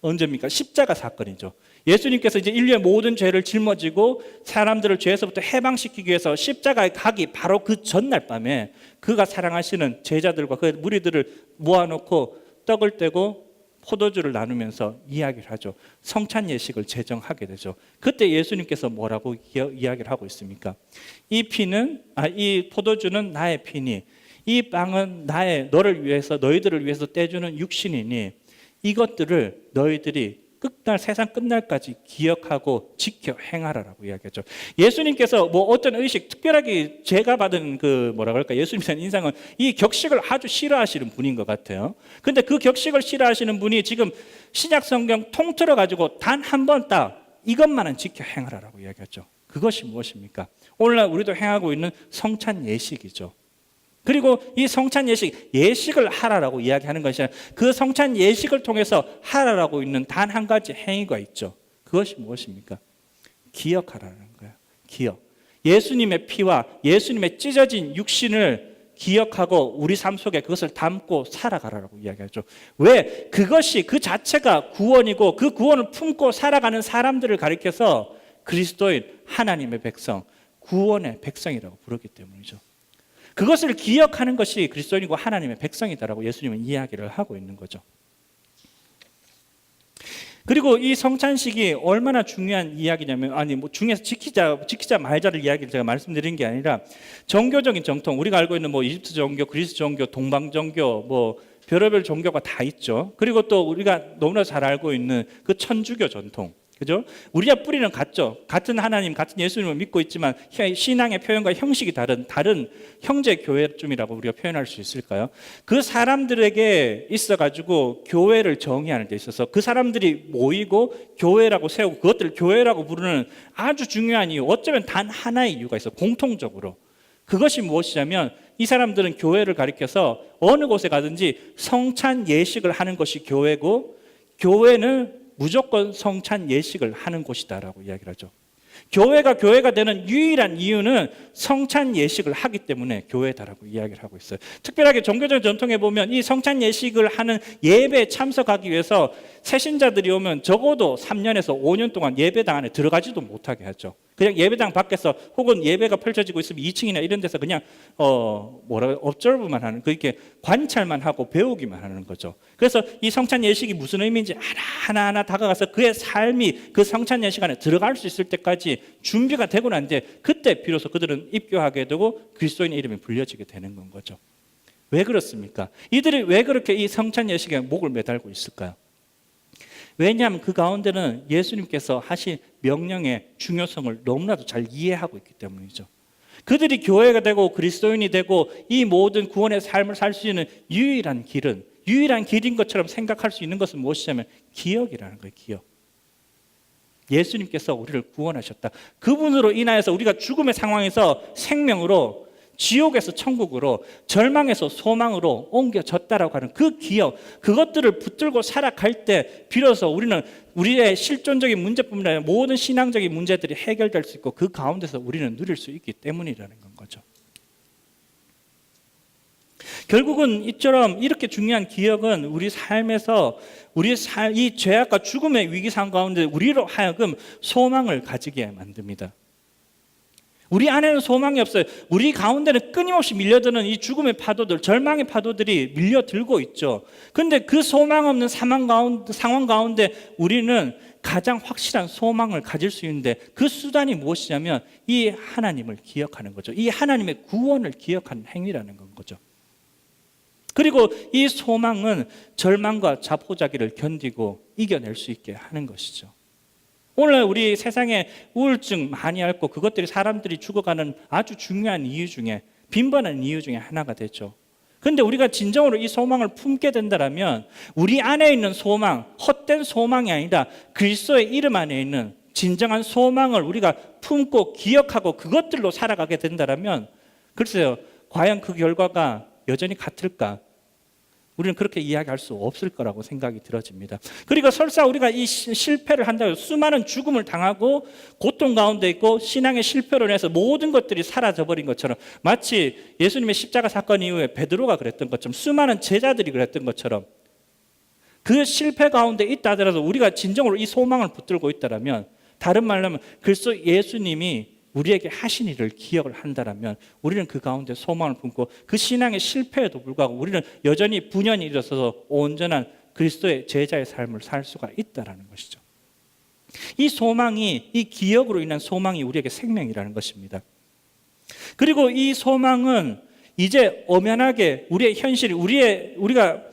언제입니까? 십자가 사건이죠. 예수님께서 이제 인류의 모든 죄를 짊어지고 사람들을 죄에서부터 해방시키기 위해서 십자가에 가기 바로 그 전날 밤에 그가 사랑하시는 제자들과 그 무리들을 모아놓고 떡을 떼고 포도주를 나누면서 이야기를 하죠. 성찬 예식을 제정하게 되죠. 그때 예수님께서 뭐라고 이야기를 하고 있습니까? 이 포도주는 나의 피니, 이 빵은 너를 위해서 너희들을 위해서 떼주는 육신이니 이것들을 너희들이 세상 끝날까지 기억하고 지켜 행하라라고 이야기하죠. 예수님께서 뭐 어떤 의식, 특별하게 제가 받은 예수님에 대한 인상은 이 격식을 아주 싫어하시는 분인 것 같아요. 근데 그 격식을 싫어하시는 분이 지금 신약 성경 통틀어 가지고 단 한 번 딱 이것만은 지켜 행하라라고 이야기하죠. 그것이 무엇입니까? 오늘날 우리도 행하고 있는 성찬 예식이죠. 그리고 이 성찬 예식을 하라라고 이야기하는 것이 아니라 그 성찬 예식을 통해서 하라라고 있는 단 한 가지 행위가 있죠. 그것이 무엇입니까? 기억하라는 거예요. 기억. 예수님의 피와 예수님의 찢어진 육신을 기억하고 우리 삶 속에 그것을 담고 살아가라고 이야기하죠. 왜? 그것이 그 자체가 구원이고 그 구원을 품고 살아가는 사람들을 가리켜서 그리스도인 하나님의 백성, 구원의 백성이라고 부르기 때문이죠. 그것을 기억하는 것이 그리스도인이고 하나님의 백성이다라고 예수님은 이야기를 하고 있는 거죠. 그리고 이 성찬식이 얼마나 중요한 이야기냐면 중에서 지키자 말자를 이야기를 제가 말씀드린 게 아니라 종교적인 정통, 우리가 알고 있는 이집트 종교, 그리스 종교, 동방 종교, 별의별 종교가 다 있죠. 그리고 또 우리가 너무나 잘 알고 있는 그 천주교 전통, 그죠? 우리가 뿌리는 같죠. 같은 하나님, 같은 예수님을 믿고 있지만 신앙의 표현과 형식이 다른 형제 교회쯤이라고 우리가 표현할 수 있을까요? 그 사람들에게 있어가지고 교회를 정의하는 데 있어서 그 사람들이 모이고 교회라고 세우고 그것들을 교회라고 부르는 아주 중요한 이유, 어쩌면 단 하나의 이유가 있어. 공통적으로. 그것이 무엇이냐면 이 사람들은 교회를 가리켜서 어느 곳에 가든지 성찬 예식을 하는 것이 교회고, 교회는 무조건 성찬 예식을 하는 곳이다라고 이야기를 하죠. 교회가 되는 유일한 이유는 성찬 예식을 하기 때문에 교회다라고 이야기를 하고 있어요. 특별하게 종교적 전통에 보면 이 성찬 예식을 하는 예배에 참석하기 위해서 새신자들이 오면 적어도 3년에서 5년 동안 예배당 안에 들어가지도 못하게 하죠. 그냥 예배당 밖에서 혹은 예배가 펼쳐지고 있으면 2층이나 이런 데서 그냥 observe만 하는, 그렇게 관찰만 하고 배우기만 하는 거죠. 그래서 이 성찬 예식이 무슨 의미인지 하나하나 다가가서 그의 삶이 그 성찬 예식 안에 들어갈 수 있을 때까지 준비가 되고 난 뒤에 그때 비로소 그들은 입교하게 되고 그리스도인의 이름이 불려지게 되는 건 거죠. 왜 그렇습니까? 이들이 왜 그렇게 이 성찬 예식에 목을 매달고 있을까요? 왜냐하면 그 가운데는 예수님께서 하신 명령의 중요성을 너무나도 잘 이해하고 있기 때문이죠. 그들이 교회가 되고 그리스도인이 되고 이 모든 구원의 삶을 살 수 있는 유일한 길인 것처럼 생각할 수 있는 것은 무엇이냐면 기억이라는 거예요. 기억. 예수님께서 우리를 구원하셨다. 그분으로 인하여서 우리가 죽음의 상황에서 생명으로, 지옥에서 천국으로, 절망에서 소망으로 옮겨졌다라고 하는 그 기억, 그것들을 붙들고 살아갈 때 비로소 우리는 우리의 실존적인 문제뿐만 아니라 모든 신앙적인 문제들이 해결될 수 있고 그 가운데서 우리는 누릴 수 있기 때문이라는 건 거죠. 결국은 이처럼 이렇게 중요한 기억은 우리 삶에서 이 죄악과 죽음의 위기상 가운데 우리로 하여금 소망을 가지게 만듭니다. 우리 안에는 소망이 없어요. 우리 가운데는 끊임없이 밀려드는 이 죽음의 파도들, 절망의 파도들이 밀려들고 있죠. 그런데 그 소망 없는 상황 가운데 우리는 가장 확실한 소망을 가질 수 있는데 그 수단이 무엇이냐면 이 하나님을 기억하는 거죠. 이 하나님의 구원을 기억하는 행위라는 건 거죠. 그리고 이 소망은 절망과 자포자기를 견디고 이겨낼 수 있게 하는 것이죠. 오늘 우리 세상에 우울증 많이 앓고 그것들이 사람들이 죽어가는 아주 중요한 이유 중에, 빈번한 이유 중에 하나가 되죠. 그런데 우리가 진정으로 이 소망을 품게 된다면 우리 안에 있는 소망, 헛된 소망이 아니라 그리스도의 이름 안에 있는 진정한 소망을 우리가 품고 기억하고 그것들로 살아가게 된다면 글쎄요, 과연 그 결과가 여전히 같을까? 우리는 그렇게 이야기할 수 없을 거라고 생각이 들어집니다. 그리고 설사 우리가 이 실패를 한다고 해서 수많은 죽음을 당하고 고통 가운데 있고 신앙의 실패로 인해서 모든 것들이 사라져버린 것처럼, 마치 예수님의 십자가 사건 이후에 베드로가 그랬던 것처럼, 수많은 제자들이 그랬던 것처럼 그 실패 가운데 있다 하더라도 우리가 진정으로 이 소망을 붙들고 있다면, 다른 말로 하면 그리스도 예수님이 우리에게 하신 일을 기억을 한다면 우리는 그 가운데 소망을 품고 그 신앙의 실패에도 불구하고 우리는 여전히 분연히 일어서서 온전한 그리스도의 제자의 삶을 살 수가 있다는 것이죠. 이 소망이, 이 기억으로 인한 소망이 우리에게 생명이라는 것입니다. 그리고 이 소망은 이제 엄연하게 우리의 현실, 우리가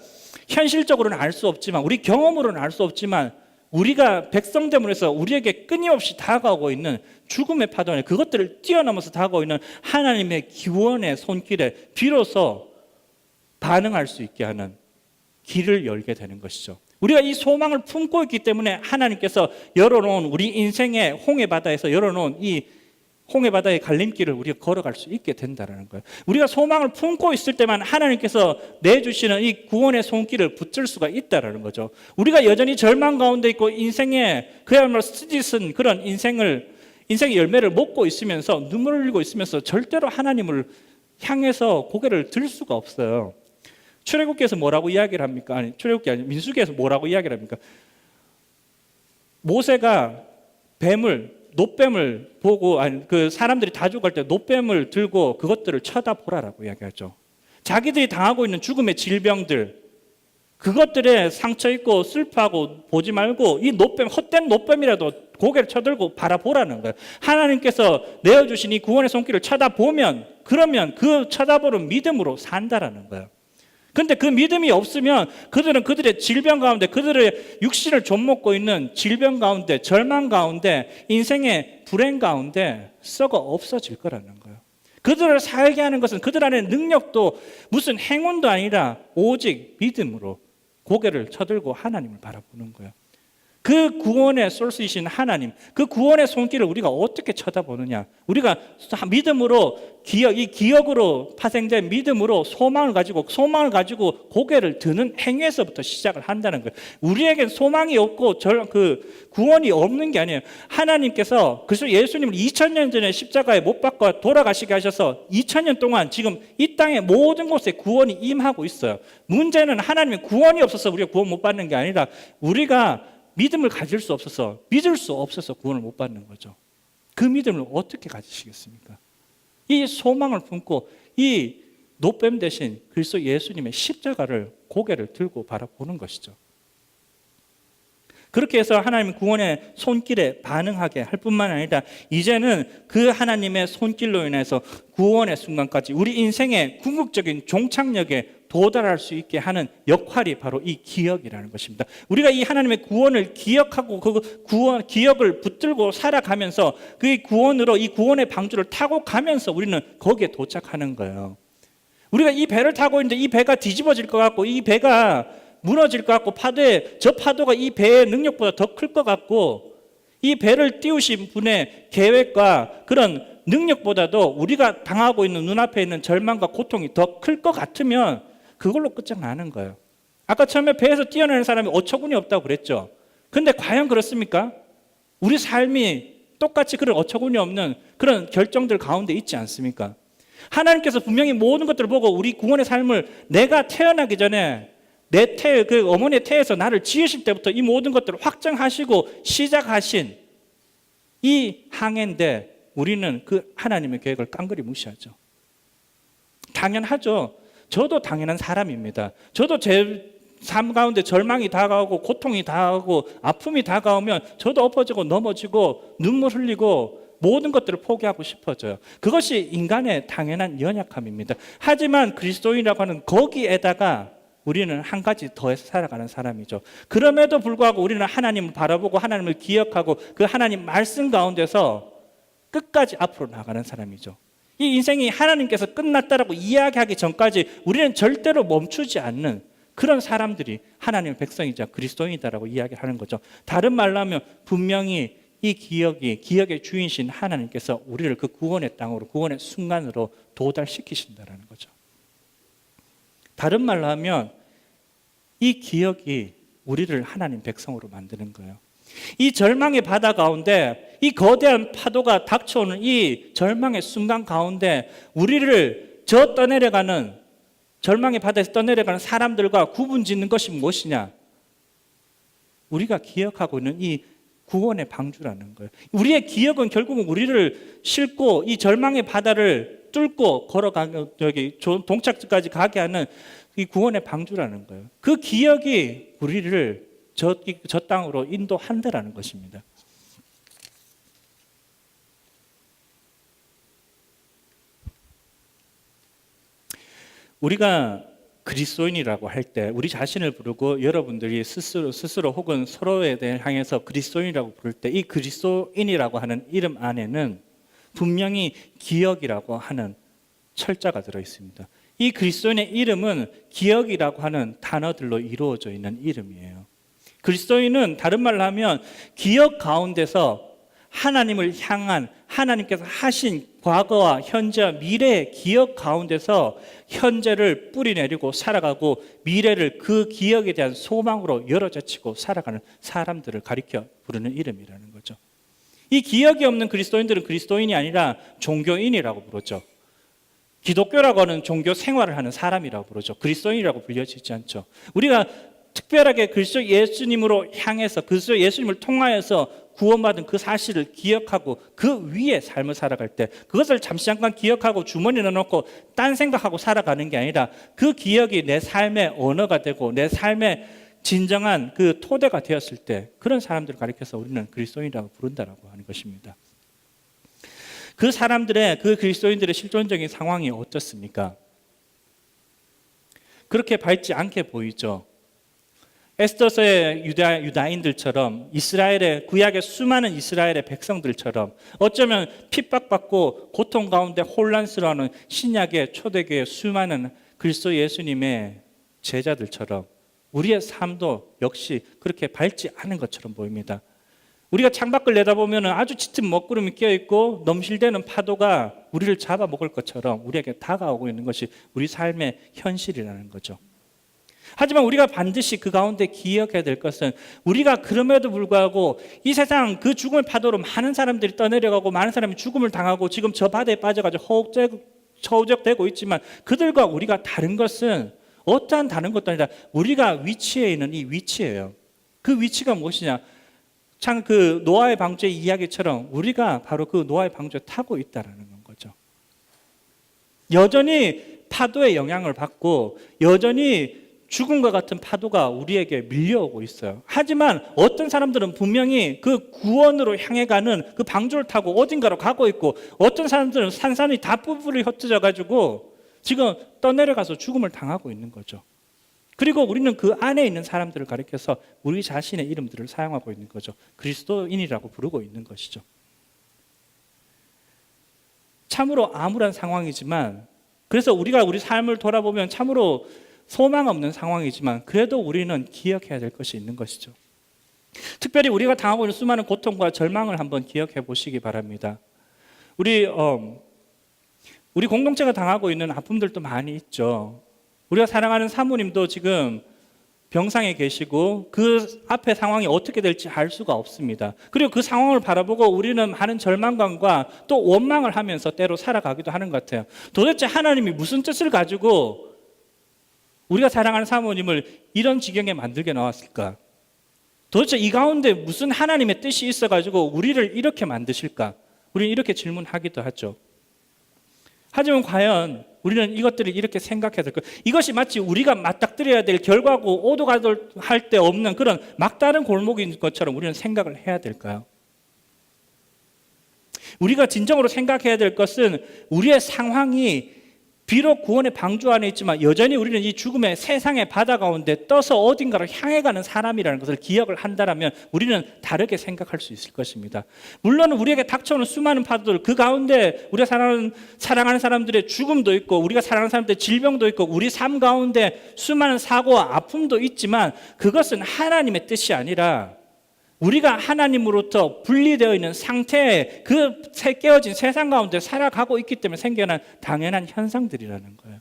현실적으로는 알 수 없지만, 우리 경험으로는 알 수 없지만 우리가 백성됨으로 해서 우리에게 끊임없이 다가오고 있는 죽음의 파도에, 그것들을 뛰어넘어서 다가오고 있는 하나님의 구원의 손길에 비로소 반응할 수 있게 하는 길을 열게 되는 것이죠. 우리가 이 소망을 품고 있기 때문에 하나님께서 열어놓은, 우리 인생의 홍해바다에서 열어놓은 이 홍해바다의 갈림길을 우리가 걸어갈 수 있게 된다는 거예요. 우리가 소망을 품고 있을 때만 하나님께서 내주시는 이 구원의 손길을 붙들 수가 있다는 거죠. 우리가 여전히 절망 가운데 있고 인생에 그야말로 쓰디쓴 그런 인생의 열매를 먹고 있으면서 눈물을 흘리고 있으면서 절대로 하나님을 향해서 고개를 들 수가 없어요. 출애굽기에서 뭐라고 이야기를 합니까? 아니, 출애굽기 아니, 민수기에서 뭐라고 이야기를 합니까? 모세가 노뱀을 보고, 그 사람들이 다 죽을 때 노뱀을 들고 그것들을 쳐다보라라고 이야기하죠. 자기들이 당하고 있는 죽음의 질병들, 그것들에 상처 있고 슬퍼하고 보지 말고 이 노뱀, 헛된 노뱀이라도 고개를 쳐들고 바라보라는 거예요. 하나님께서 내어주신 이 구원의 손길을 쳐다보면, 그러면 그 쳐다보는 믿음으로 산다라는 거예요. 근데 그 믿음이 없으면 그들은 그들의 질병 가운데, 그들의 육신을 좀먹고 있는 질병 가운데, 절망 가운데, 인생의 불행 가운데 썩어 없어질 거라는 거예요. 그들을 살게 하는 것은 그들 안에 능력도 무슨 행운도 아니라 오직 믿음으로 고개를 쳐들고 하나님을 바라보는 거예요. 그 구원의 소스이신 하나님, 그 구원의 손길을 우리가 어떻게 쳐다보느냐? 우리가 믿음으로 이 기억으로 파생된 믿음으로 소망을 가지고 고개를 드는 행위에서부터 시작을 한다는 거예요. 우리에겐 소망이 없고 그 구원이 없는 게 아니에요. 하나님께서 그래서 예수님을 2000년 전에 십자가에 못 박아 돌아가시게 하셔서 2000년 동안 지금 이 땅의 모든 곳에 구원이 임하고 있어요. 문제는 하나님의 구원이 없어서 우리가 구원 못 받는 게 아니라 우리가 믿음을 가질 수 없어서, 믿을 수 없어서 구원을 못 받는 거죠. 그 믿음을 어떻게 가지시겠습니까? 이 소망을 품고 이 노뱀 대신 그리스도 예수님의 십자가를 고개를 들고 바라보는 것이죠. 그렇게 해서 하나님의 구원의 손길에 반응하게 할 뿐만 아니라 이제는 그 하나님의 손길로 인해서 구원의 순간까지 우리 인생의 궁극적인 종착역에 도달할 수 있게 하는 역할이 바로 이 기억이라는 것입니다. 우리가 이 하나님의 구원을 기억하고 그 기억을 붙들고 살아가면서 그 구원으로 이 구원의 방주를 타고 가면서 우리는 거기에 도착하는 거예요. 우리가 이 배를 타고 있는데 이 배가 뒤집어질 것 같고 이 배가 무너질 것 같고 저 파도가 이 배의 능력보다 더 클 것 같고 이 배를 띄우신 분의 계획과 그런 능력보다도 우리가 당하고 있는 눈앞에 있는 절망과 고통이 더 클 것 같으면 그걸로 끝장나는 거예요. 아까 처음에 배에서 뛰어내는 사람이 어처구니 없다고 그랬죠. 근데 과연 그렇습니까? 우리 삶이 똑같이 그런 어처구니 없는 그런 결정들 가운데 있지 않습니까? 하나님께서 분명히 모든 것들을 보고 우리 구원의 삶을 내가 태어나기 전에 그 어머니의 태에서 나를 지으실 때부터 이 모든 것들을 확정하시고 시작하신 이 항해인데 우리는 그 하나님의 계획을 깡그리 무시하죠. 당연하죠. 저도 당연한 사람입니다. 저도 제 삶 가운데 절망이 다가오고 고통이 다가오고 아픔이 다가오면 저도 엎어지고 넘어지고 눈물 흘리고 모든 것들을 포기하고 싶어져요. 그것이 인간의 당연한 연약함입니다. 하지만 그리스도인이라고 하는 거기에다가 우리는 한 가지 더해서 살아가는 사람이죠. 그럼에도 불구하고 우리는 하나님을 바라보고 하나님을 기억하고 그 하나님 말씀 가운데서 끝까지 앞으로 나가는 사람이죠. 이 인생이 하나님께서 끝났다라고 이야기하기 전까지 우리는 절대로 멈추지 않는 그런 사람들이 하나님의 백성이자 그리스도인이다라고 이야기하는 거죠. 다른 말로 하면 분명히 이 기억의 주인이신 하나님께서 우리를 그 구원의 땅으로, 구원의 순간으로 도달시키신다라는 거죠. 다른 말로 하면 이 기억이 우리를 하나님 백성으로 만드는 거예요. 이 절망의 바다 가운데 이 거대한 파도가 닥쳐오는 이 절망의 순간 가운데 우리를 절망의 바다에서 떠내려가는 사람들과 구분 짓는 것이 무엇이냐? 우리가 기억하고 있는 이 구원의 방주라는 거예요. 우리의 기억은 결국은 우리를 싣고 이 절망의 바다를 뚫고 걸어가는 동착지까지 가게 하는 이 구원의 방주라는 거예요. 그 기억이 우리를 저 땅으로 인도한다라는 것입니다. 우리가 그리스도인이라고 할 때 우리 자신을 부르고 여러분들이 스스로 혹은 서로에 대해 향해서 그리스도인이라고 부를 때 이 그리스도인이라고 하는 이름 안에는 분명히 기억이라고 하는 철자가 들어 있습니다. 이 그리스도인의 이름은 기억이라고 하는 단어들로 이루어져 있는 이름이에요. 그리스도인은 다른 말로 하면 기억 가운데서 하나님을 향한 하나님께서 하신 과거와 현재와 미래의 기억 가운데서 현재를 뿌리내리고 살아가고 미래를 그 기억에 대한 소망으로 열어젖히고 살아가는 사람들을 가리켜 부르는 이름이라는 거죠. 이 기억이 없는 그리스도인들은 그리스도인이 아니라 종교인이라고 부르죠. 기독교라고 하는 종교 생활을 하는 사람이라고 부르죠. 그리스도인이라고 불려지지 않죠. 우리가 특별하게 그리스도 예수님으로 향해서 그리스도 예수님을 통하여서 구원받은 그 사실을 기억하고 그 위에 삶을 살아갈 때 그것을 잠시 잠깐 기억하고 주머니에 넣어놓고 딴 생각하고 살아가는 게 아니라 그 기억이 내 삶의 언어가 되고 내 삶의 진정한 그 토대가 되었을 때 그런 사람들을 가리켜서 우리는 그리스도인이라고 부른다라고 하는 것입니다. 그 사람들의 그 그리스도인들의 실존적인 상황이 어떻습니까? 그렇게 밝지 않게 보이죠. 에스더서의 유다인들처럼 이스라엘의 구약의 수많은 이스라엘의 백성들처럼 어쩌면 핍박받고 고통 가운데 혼란스러워하는 신약의 초대교회 수많은 그리스도 예수님의 제자들처럼 우리의 삶도 역시 그렇게 밝지 않은 것처럼 보입니다. 우리가 창밖을 내다보면 아주 짙은 먹구름이 껴있고 넘실대는 파도가 우리를 잡아먹을 것처럼 우리에게 다가오고 있는 것이 우리 삶의 현실이라는 거죠. 하지만 우리가 반드시 그 가운데 기억해야 될 것은 우리가 그럼에도 불구하고 이 세상 그 죽음의 파도로 많은 사람들이 떠내려가고 많은 사람이 죽음을 당하고 지금 저 바다에 빠져가지고 허우적대고 있지만 그들과 우리가 다른 것은 어떠한 다른 것도 아니라 우리가 위치해 있는 이 위치예요. 그 위치가 무엇이냐? 참 그 노아의 방주의 이야기처럼 우리가 바로 그 노아의 방주에 타고 있다는 거죠. 여전히 파도의 영향을 받고 여전히 죽음과 같은 파도가 우리에게 밀려오고 있어요. 하지만 어떤 사람들은 분명히 그 구원으로 향해 가는 그 방주를 타고 어딘가로 가고 있고 어떤 사람들은 산산이 다 뿔뿔이 흩어져 가지고 지금 떠내려가서 죽음을 당하고 있는 거죠. 그리고 우리는 그 안에 있는 사람들을 가리켜서 우리 자신의 이름들을 사용하고 있는 거죠. 그리스도인이라고 부르고 있는 것이죠. 참으로 암울한 상황이지만 그래서 우리가 우리 삶을 돌아보면 참으로 소망 없는 상황이지만 그래도 우리는 기억해야 될 것이 있는 것이죠. 특별히 우리가 당하고 있는 수많은 고통과 절망을 한번 기억해 보시기 바랍니다. 우리 공동체가 당하고 있는 아픔들도 많이 있죠. 우리가 사랑하는 사모님도 지금 병상에 계시고 그 앞에 상황이 어떻게 될지 알 수가 없습니다. 그리고 그 상황을 바라보고 우리는 많은 절망감과 또 원망을 하면서 때로 살아가기도 하는 것 같아요. 도대체 하나님이 무슨 뜻을 가지고 우리가 사랑하는 사모님을 이런 지경에 만들게 나왔을까? 도대체 이 가운데 무슨 하나님의 뜻이 있어가지고 우리를 이렇게 만드실까? 우리는 이렇게 질문하기도 하죠. 하지만 과연 우리는 이것들을 이렇게 생각해야 될까? 이것이 마치 우리가 맞닥뜨려야 될 결과고 오도가도 할 데 없는 그런 막다른 골목인 것처럼 우리는 생각을 해야 될까요? 우리가 진정으로 생각해야 될 것은 우리의 상황이 비록 구원의 방주 안에 있지만 여전히 우리는 이 죽음의 세상의 바다 가운데 떠서 어딘가로 향해 가는 사람이라는 것을 기억을 한다면 우리는 다르게 생각할 수 있을 것입니다. 물론 우리에게 닥쳐오는 수많은 파도들 그 가운데 우리가 사랑하는 사람들의 죽음도 있고 우리가 사랑하는 사람들의 질병도 있고 우리 삶 가운데 수많은 사고와 아픔도 있지만 그것은 하나님의 뜻이 아니라 우리가 하나님으로부터 분리되어 있는 상태에 그 깨어진 세상 가운데 살아가고 있기 때문에 생겨난 당연한 현상들이라는 거예요.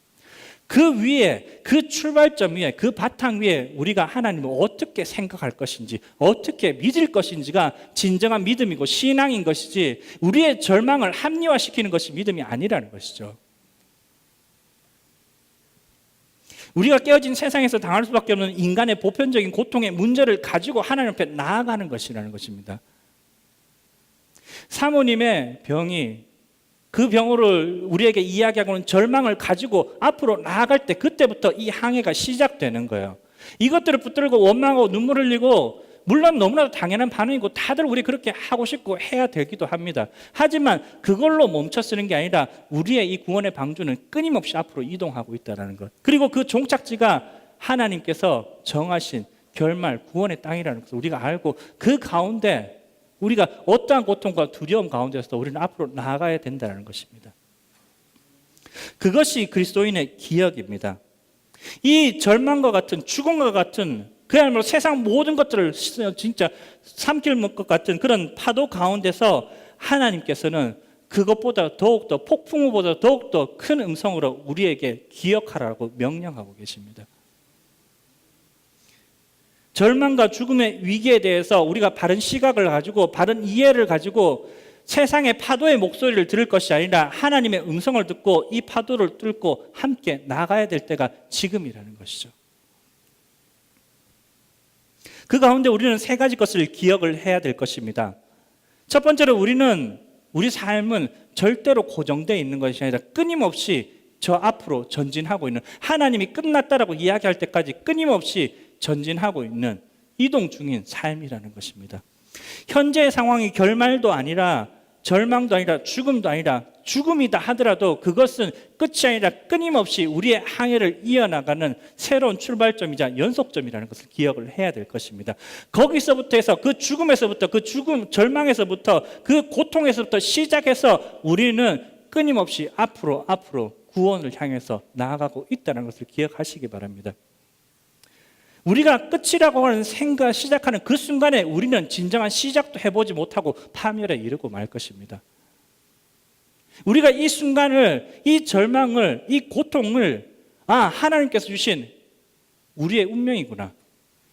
그 위에, 그 출발점 위에, 그 바탕 위에 우리가 하나님을 어떻게 생각할 것인지, 어떻게 믿을 것인지가 진정한 믿음이고 신앙인 것이지 우리의 절망을 합리화시키는 것이 믿음이 아니라는 것이죠. 우리가 깨어진 세상에서 당할 수밖에 없는 인간의 보편적인 고통의 문제를 가지고 하나님 앞에 나아가는 것이라는 것입니다. 사모님의 병이 그 병으로 우리에게 이야기하고는 절망을 가지고 앞으로 나아갈 때 그때부터 이 항해가 시작되는 거예요. 이것들을 붙들고 원망하고 눈물 흘리고 물론 너무나도 당연한 반응이고 다들 우리 그렇게 하고 싶고 해야 되기도 합니다. 하지만 그걸로 멈춰 쓰는 게 아니라 우리의 이 구원의 방주는 끊임없이 앞으로 이동하고 있다는 것. 그리고 그 종착지가 하나님께서 정하신 결말 구원의 땅이라는 것을 우리가 알고 그 가운데 우리가 어떠한 고통과 두려움 가운데서 우리는 앞으로 나아가야 된다는 것입니다. 그것이 그리스도인의 기억입니다. 이 절망과 같은 죽음과 같은 그야말로 세상 모든 것들을 진짜 삼킬 것 같은 그런 파도 가운데서 하나님께서는 그것보다 더욱더 폭풍우보다 더욱더 큰 음성으로 우리에게 기억하라고 명령하고 계십니다. 절망과 죽음의 위기에 대해서 우리가 바른 시각을 가지고 바른 이해를 가지고 세상의 파도의 목소리를 들을 것이 아니라 하나님의 음성을 듣고 이 파도를 뚫고 함께 나가야 될 때가 지금이라는 것이죠. 그 가운데 우리는 세 가지 것을 기억을 해야 될 것입니다. 첫 번째로 우리 삶은 절대로 고정되어 있는 것이 아니라 끊임없이 저 앞으로 전진하고 있는 하나님이 끝났다라고 이야기할 때까지 끊임없이 전진하고 있는 이동 중인 삶이라는 것입니다. 현재의 상황이 결말도 아니라 절망도 아니라 죽음도 아니라 죽음이다 하더라도 그것은 끝이 아니라 끊임없이 우리의 항해를 이어나가는 새로운 출발점이자 연속점이라는 것을 기억을 해야 될 것입니다. 거기서부터 해서 그 죽음에서부터, 그 죽음, 절망에서부터, 그 고통에서부터 시작해서 우리는 끊임없이 앞으로 구원을 향해서 나아가고 있다는 것을 기억하시기 바랍니다. 우리가 끝이라고 하는 생각 시작하는 그 순간에 우리는 진정한 시작도 해보지 못하고 파멸에 이르고 말 것입니다. 우리가 이 순간을, 이 절망을, 이 고통을 하나님께서 주신 우리의 운명이구나.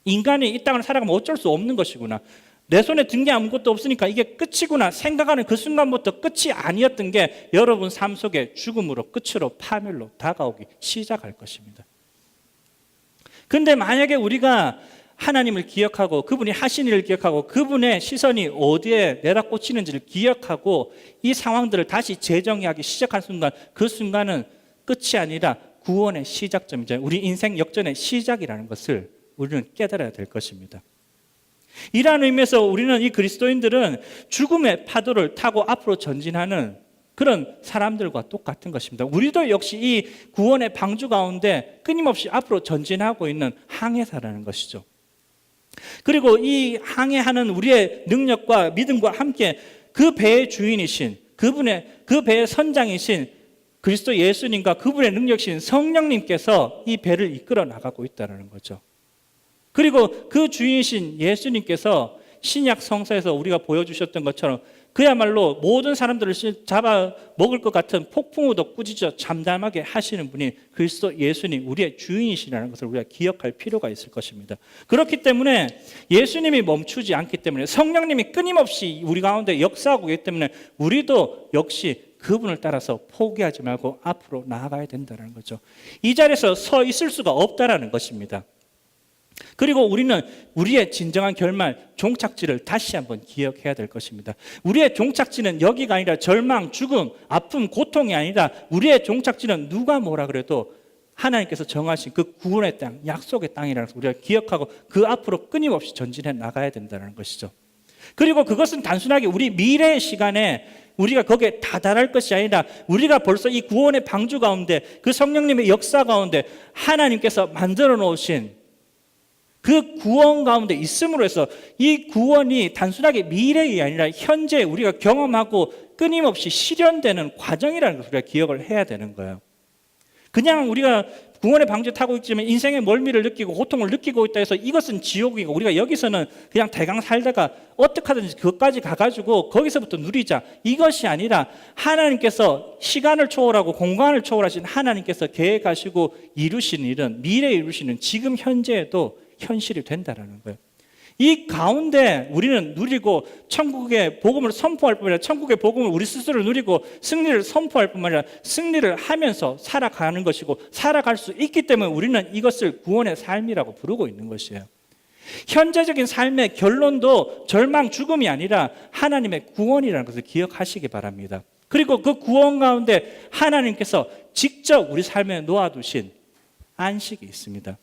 인간이 이 땅을 살아가면 어쩔 수 없는 것이구나. 내 손에 든 게 아무것도 없으니까 이게 끝이구나 생각하는 그 순간부터 끝이 아니었던 게 여러분 삶 속에 죽음으로, 끝으로, 파멸로 다가오기 시작할 것입니다. 근데 만약에 우리가 하나님을 기억하고 그분이 하신 일을 기억하고 그분의 시선이 어디에 내다 꽂히는지를 기억하고 이 상황들을 다시 재정의하기 시작한 순간, 그 순간은 끝이 아니라 구원의 시작점이죠. 우리 인생 역전의 시작이라는 것을 우리는 깨달아야 될 것입니다. 이러한 의미에서 우리는, 이 그리스도인들은 죽음의 파도를 타고 앞으로 전진하는 그런 사람들과 똑같은 것입니다. 우리도 역시 이 구원의 방주 가운데 끊임없이 앞으로 전진하고 있는 항해사라는 것이죠. 그리고 이 항해하는 우리의 능력과 믿음과 함께 그 배의 주인이신, 그 배의 선장이신 그리스도 예수님과 그분의 능력이신 성령님께서 이 배를 이끌어 나가고 있다는 거죠. 그리고 그 주인이신 예수님께서 신약 성서에서 우리가 보여주셨던 것처럼 그야말로 모든 사람들을 잡아 먹을 것 같은 폭풍우도 꾸짖어 잠잠하게 하시는 분이 그리스도 예수님, 우리의 주인이시라는 것을 우리가 기억할 필요가 있을 것입니다. 그렇기 때문에 예수님이 멈추지 않기 때문에, 성령님이 끊임없이 우리 가운데 역사하고 있기 때문에 우리도 역시 그분을 따라서 포기하지 말고 앞으로 나아가야 된다는 거죠. 이 자리에서 서 있을 수가 없다는 것입니다. 그리고 우리는 우리의 진정한 결말, 종착지를 다시 한번 기억해야 될 것입니다. 우리의 종착지는 여기가 아니라 절망, 죽음, 아픔, 고통이 아니라 우리의 종착지는 누가 뭐라 그래도 하나님께서 정하신 그 구원의 땅, 약속의 땅이라는 것을 우리가 기억하고 그 앞으로 끊임없이 전진해 나가야 된다는 것이죠. 그리고 그것은 단순하게 우리 미래의 시간에 우리가 거기에 다다를 것이 아니라 우리가 벌써 이 구원의 방주 가운데, 그 성령님의 역사 가운데 하나님께서 만들어 놓으신 그 구원 가운데 있음으로 해서 이 구원이 단순하게 미래가 아니라 현재 우리가 경험하고 끊임없이 실현되는 과정이라는 것을 우리가 기억을 해야 되는 거예요. 그냥 우리가 구원의 방주 타고 있지만 인생의 멀미를 느끼고 고통을 느끼고 있다 해서 이것은 지옥이고 우리가 여기서는 그냥 대강 살다가 어떻게 하든지 그것까지 가가지고 거기서부터 누리자, 이것이 아니라 하나님께서 시간을 초월하고 공간을 초월하신 하나님께서 계획하시고 이루신 일은, 미래에 이루시는 지금 현재에도 현실이 된다라는 거예요. 이 가운데 우리는 누리고 천국의 복음을 선포할 뿐만 아니라 천국의 복음을 우리 스스로 누리고 승리를 선포할 뿐만 아니라 승리를 하면서 살아가는 것이고, 살아갈 수 있기 때문에 우리는 이것을 구원의 삶이라고 부르고 있는 것이에요. 현재적인 삶의 결론도 절망, 죽음이 아니라 하나님의 구원이라는 것을 기억하시기 바랍니다. 그리고 그 구원 가운데 하나님께서 직접 우리 삶에 놓아두신 안식이 있습니다.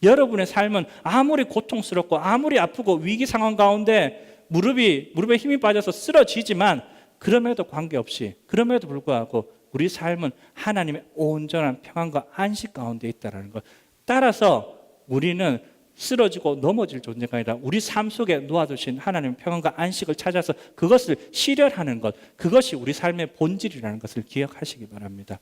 여러분의 삶은 아무리 고통스럽고 아무리 아프고 위기 상황 가운데 무릎에 힘이 빠져서 쓰러지지만 그럼에도 관계없이, 그럼에도 불구하고 우리 삶은 하나님의 온전한 평안과 안식 가운데 있다는 것. 따라서 우리는 쓰러지고 넘어질 존재가 아니라 우리 삶 속에 놓아두신 하나님의 평안과 안식을 찾아서 그것을 실현하는 것, 그것이 우리 삶의 본질이라는 것을 기억하시기 바랍니다.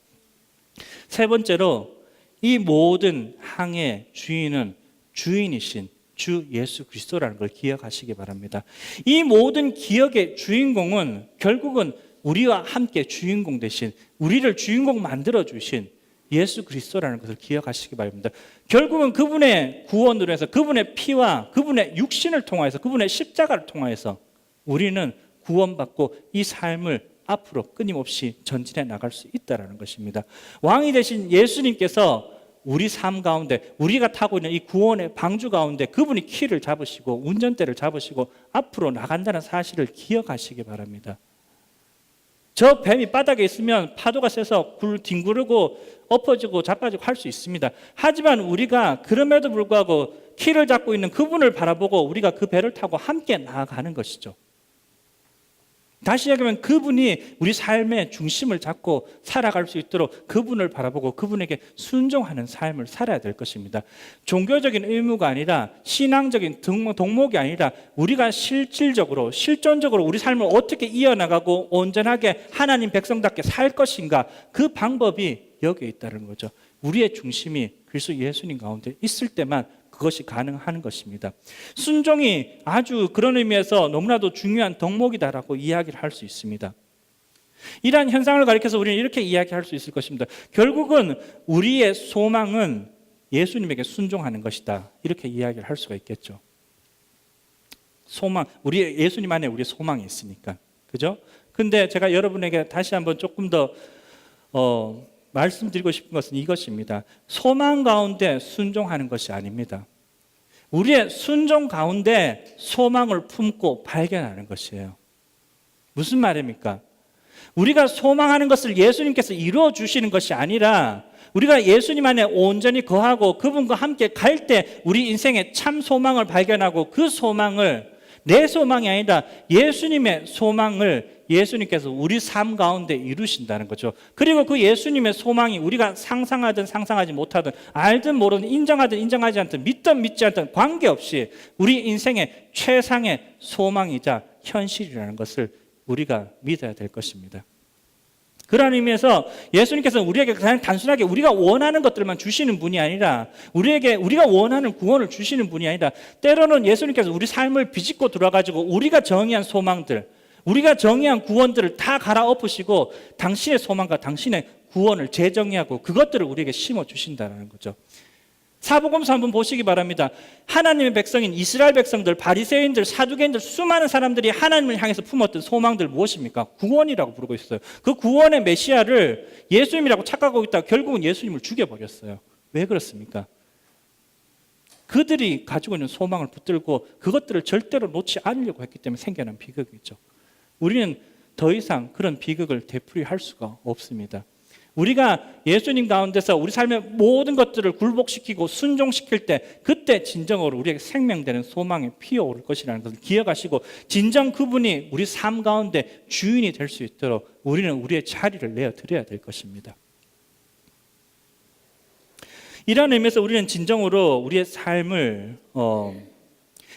세 번째로, 이 모든 항해의 주인은 주인이신 주 예수 그리스도라는 걸 기억하시기 바랍니다. 이 모든 기억의 주인공은 결국은 우리와 함께 주인공 되신, 우리를 주인공 만들어주신 예수 그리스도라는 것을 기억하시기 바랍니다. 결국은 그분의 구원으로 해서, 그분의 피와 그분의 육신을 통하여서, 그분의 십자가를 통하여서 우리는 구원받고 이 삶을 앞으로 끊임없이 전진해 나갈 수 있다는 것입니다. 왕이 되신 예수님께서 우리 삶 가운데, 우리가 타고 있는 이 구원의 방주 가운데 그분이 키를 잡으시고 운전대를 잡으시고 앞으로 나간다는 사실을 기억하시기 바랍니다. 저 뱀이 바닥에 있으면 파도가 세서 뒹구르고 엎어지고 자빠지고 할 수 있습니다. 하지만 우리가 그럼에도 불구하고 키를 잡고 있는 그분을 바라보고 우리가 그 배를 타고 함께 나아가는 것이죠. 다시 얘기하면 그분이 우리 삶의 중심을 잡고 살아갈 수 있도록 그분을 바라보고 그분에게 순종하는 삶을 살아야 될 것입니다. 종교적인 의무가 아니라 신앙적인 동목이 아니라 우리가 실질적으로 실존적으로 우리 삶을 어떻게 이어나가고 온전하게 하나님 백성답게 살 것인가, 그 방법이 여기에 있다는 거죠. 우리의 중심이 그리스도 예수님 가운데 있을 때만 그것이 가능한 것입니다. 순종이 아주 그런 의미에서 너무나도 중요한 덕목이다라고 이야기를 할 수 있습니다. 이러한 현상을 가리켜서 우리는 이렇게 이야기할 수 있을 것입니다. 결국은 우리의 소망은 예수님에게 순종하는 것이다, 이렇게 이야기를 할 수가 있겠죠. 소망, 우리 예수님 안에 우리의 소망이 있으니까, 그죠? 근데 제가 여러분에게 다시 한번 조금 더 말씀드리고 싶은 것은 이것입니다. 소망 가운데 순종하는 것이 아닙니다. 우리의 순종 가운데 소망을 품고 발견하는 것이에요. 무슨 말입니까? 우리가 소망하는 것을 예수님께서 이루어 주시는 것이 아니라 우리가 예수님 안에 온전히 거하고 그분과 함께 갈 때 우리 인생에 참 소망을 발견하고 그 소망을 내 소망이 아니라 예수님의 소망을 예수님께서 우리 삶 가운데 이루신다는 거죠. 그리고 그 예수님의 소망이 우리가 상상하든 상상하지 못하든 알든 모르든 인정하든 인정하지 않든 믿든 믿지 않든 관계없이 우리 인생의 최상의 소망이자 현실이라는 것을 우리가 믿어야 될 것입니다. 그런 의미에서 예수님께서는 우리에게 그냥 단순하게 우리가 원하는 것들만 주시는 분이 아니라 우리에게 우리가 원하는 구원을 주시는 분이 아니라 때로는 예수님께서 우리 삶을 비집고 들어가지고 우리가 정의한 소망들, 우리가 정의한 구원들을 다 갈아엎으시고 당신의 소망과 당신의 구원을 재정의하고 그것들을 우리에게 심어주신다는 거죠. 사복음서 한번 보시기 바랍니다. 하나님의 백성인 이스라엘 백성들, 바리새인들, 사두개인들, 수많은 사람들이 하나님을 향해서 품었던 소망들 무엇입니까? 구원이라고 부르고 있어요. 그 구원의 메시아를 예수님이라고 착각하고 있다가 결국은 예수님을 죽여버렸어요. 왜 그렇습니까? 그들이 가지고 있는 소망을 붙들고 그것들을 절대로 놓지 않으려고 했기 때문에 생겨난 비극이죠. 우리는 더 이상 그런 비극을 되풀이할 수가 없습니다. 우리가 예수님 가운데서 우리 삶의 모든 것들을 굴복시키고 순종시킬 때 그때 진정으로 우리에게 생명되는 소망이 피어오를 것이라는 것을 기억하시고 진정 그분이 우리 삶 가운데 주인이 될 수 있도록 우리는 우리의 자리를 내어드려야 될 것입니다. 이런 의미에서 우리는 진정으로 우리의 삶을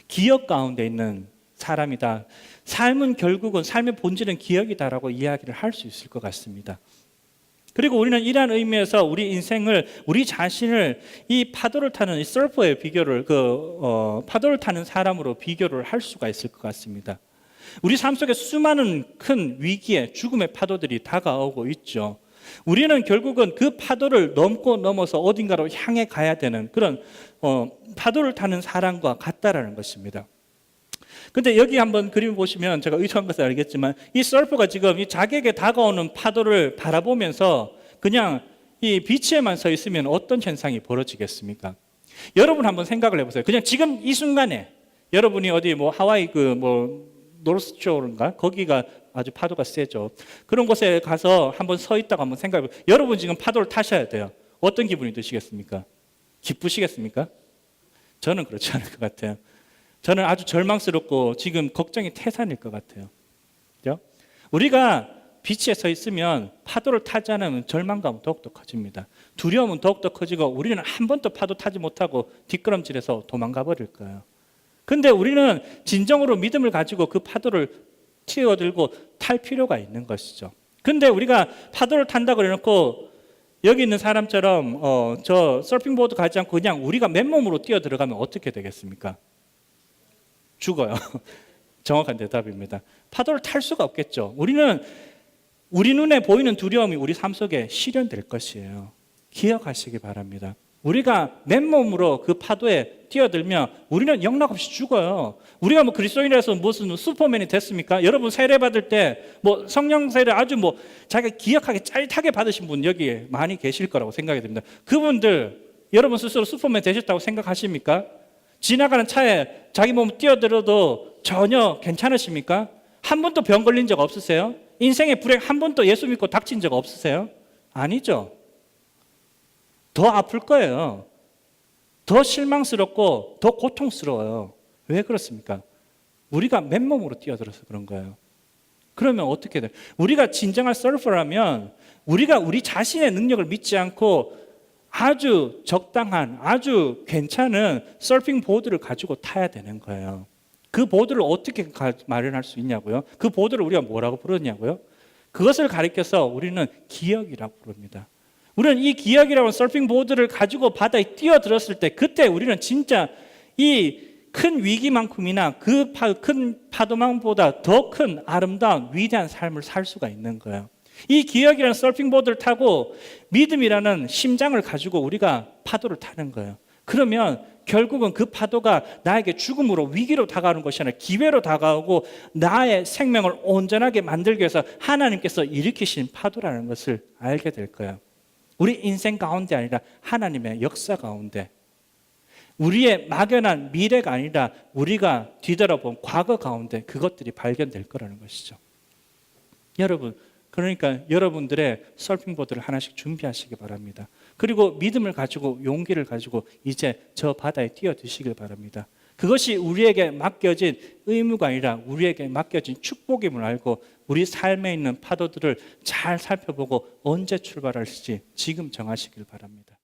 기억 가운데 있는 사람이다. 삶은 결국은 삶의 본질은 기억이다라고 이야기를 할 수 있을 것 같습니다. 그리고 우리는 이러한 의미에서 우리 인생을, 우리 자신을 이 파도를 타는 이 서퍼의 비교를 파도를 타는 사람으로 비교를 할 수가 있을 것 같습니다. 우리 삶 속에 수많은 큰 위기의 죽음의 파도들이 다가오고 있죠. 우리는 결국은 그 파도를 넘고 넘어서 어딘가로 향해 가야 되는 그런 파도를 타는 사람과 같다라는 것입니다. 근데 여기 한번 그림 보시면 제가 의도한 것을 알겠지만 이 서퍼가 지금 이 자기에게 다가오는 파도를 바라보면서 그냥 이 비치에만 서 있으면 어떤 현상이 벌어지겠습니까? 여러분 한번 생각을 해보세요. 그냥 지금 이 순간에 여러분이 어디 뭐 하와이 노스쇼인가 거기가 아주 파도가 세죠. 그런 곳에 가서 한번 서 있다가 한번 생각해 보세요. 여러분 지금 파도를 타셔야 돼요. 어떤 기분이 드시겠습니까? 기쁘시겠습니까? 저는 그렇지 않을 것 같아요. 저는 아주 절망스럽고 지금 걱정이 태산일 것 같아요. 그죠? 우리가 비치에 서 있으면 파도를 타지 않으면 절망감은 더욱더 커집니다. 두려움은 더욱더 커지고 우리는 한 번도 파도 타지 못하고 뒷걸음질해서 도망가 버릴 거예요. 근데 우리는 진정으로 믿음을 가지고 그 파도를 튀어들고 탈 필요가 있는 것이죠. 근데 우리가 파도를 탄다고 해놓고 여기 있는 사람처럼 저 서핑보드 가지 않고 그냥 우리가 맨몸으로 뛰어 들어가면 어떻게 되겠습니까? 죽어요. 정확한 대답입니다. 파도를 탈 수가 없겠죠. 우리는 우리 눈에 보이는 두려움이 우리 삶 속에 실현될 것이에요. 기억하시기 바랍니다. 우리가 맨몸으로 그 파도에 뛰어들면 우리는 영락없이 죽어요. 우리가 뭐 그리스도인이라서 무슨 슈퍼맨이 됐습니까? 여러분 세례 받을 때 뭐 성령 세례 아주 뭐 자기가 기억하게 짜릿하게 받으신 분 여기 많이 계실 거라고 생각이 듭니다. 그분들 여러분 스스로 슈퍼맨 되셨다고 생각하십니까? 지나가는 차에 자기 몸 뛰어들어도 전혀 괜찮으십니까? 한 번도 병 걸린 적 없으세요? 인생의 불행 한 번도 예수 믿고 닥친 적 없으세요? 아니죠. 더 아플 거예요. 더 실망스럽고 더 고통스러워요. 왜 그렇습니까? 우리가 맨몸으로 뛰어들어서 그런 거예요. 그러면 어떻게 돼요? 우리가 진정한 서퍼라면 우리가 우리 자신의 능력을 믿지 않고 아주 적당한, 아주 괜찮은 서핑 보드를 가지고 타야 되는 거예요. 그 보드를 어떻게 마련할 수 있냐고요? 그 보드를 우리가 뭐라고 부르냐고요? 그것을 가리켜서 우리는 기억이라고 부릅니다. 우리는 이 기억이라는 서핑 보드를 가지고 바다에 뛰어들었을 때 그때 우리는 진짜 이 큰 위기만큼이나 그 큰 파도만보다 더 큰 아름다운 위대한 삶을 살 수가 있는 거예요. 이 기억이라는 서핑 보드를 타고 믿음이라는 심장을 가지고 우리가 파도를 타는 거예요. 그러면 결국은 그 파도가 나에게 죽음으로 위기로 다가오는 것이 아니라 기회로 다가오고 나의 생명을 온전하게 만들기 위해서 하나님께서 일으키신 파도라는 것을 알게 될 거예요. 우리 인생 가운데 아니라 하나님의 역사 가운데, 우리의 막연한 미래가 아니라 우리가 뒤돌아본 과거 가운데 그것들이 발견될 거라는 것이죠. 여러분, 그러니까 여러분들의 서핑보드를 하나씩 준비하시기 바랍니다. 그리고 믿음을 가지고 용기를 가지고 이제 저 바다에 뛰어드시길 바랍니다. 그것이 우리에게 맡겨진 의무가 아니라 우리에게 맡겨진 축복임을 알고 우리 삶에 있는 파도들을 잘 살펴보고 언제 출발할지 지금 정하시길 바랍니다.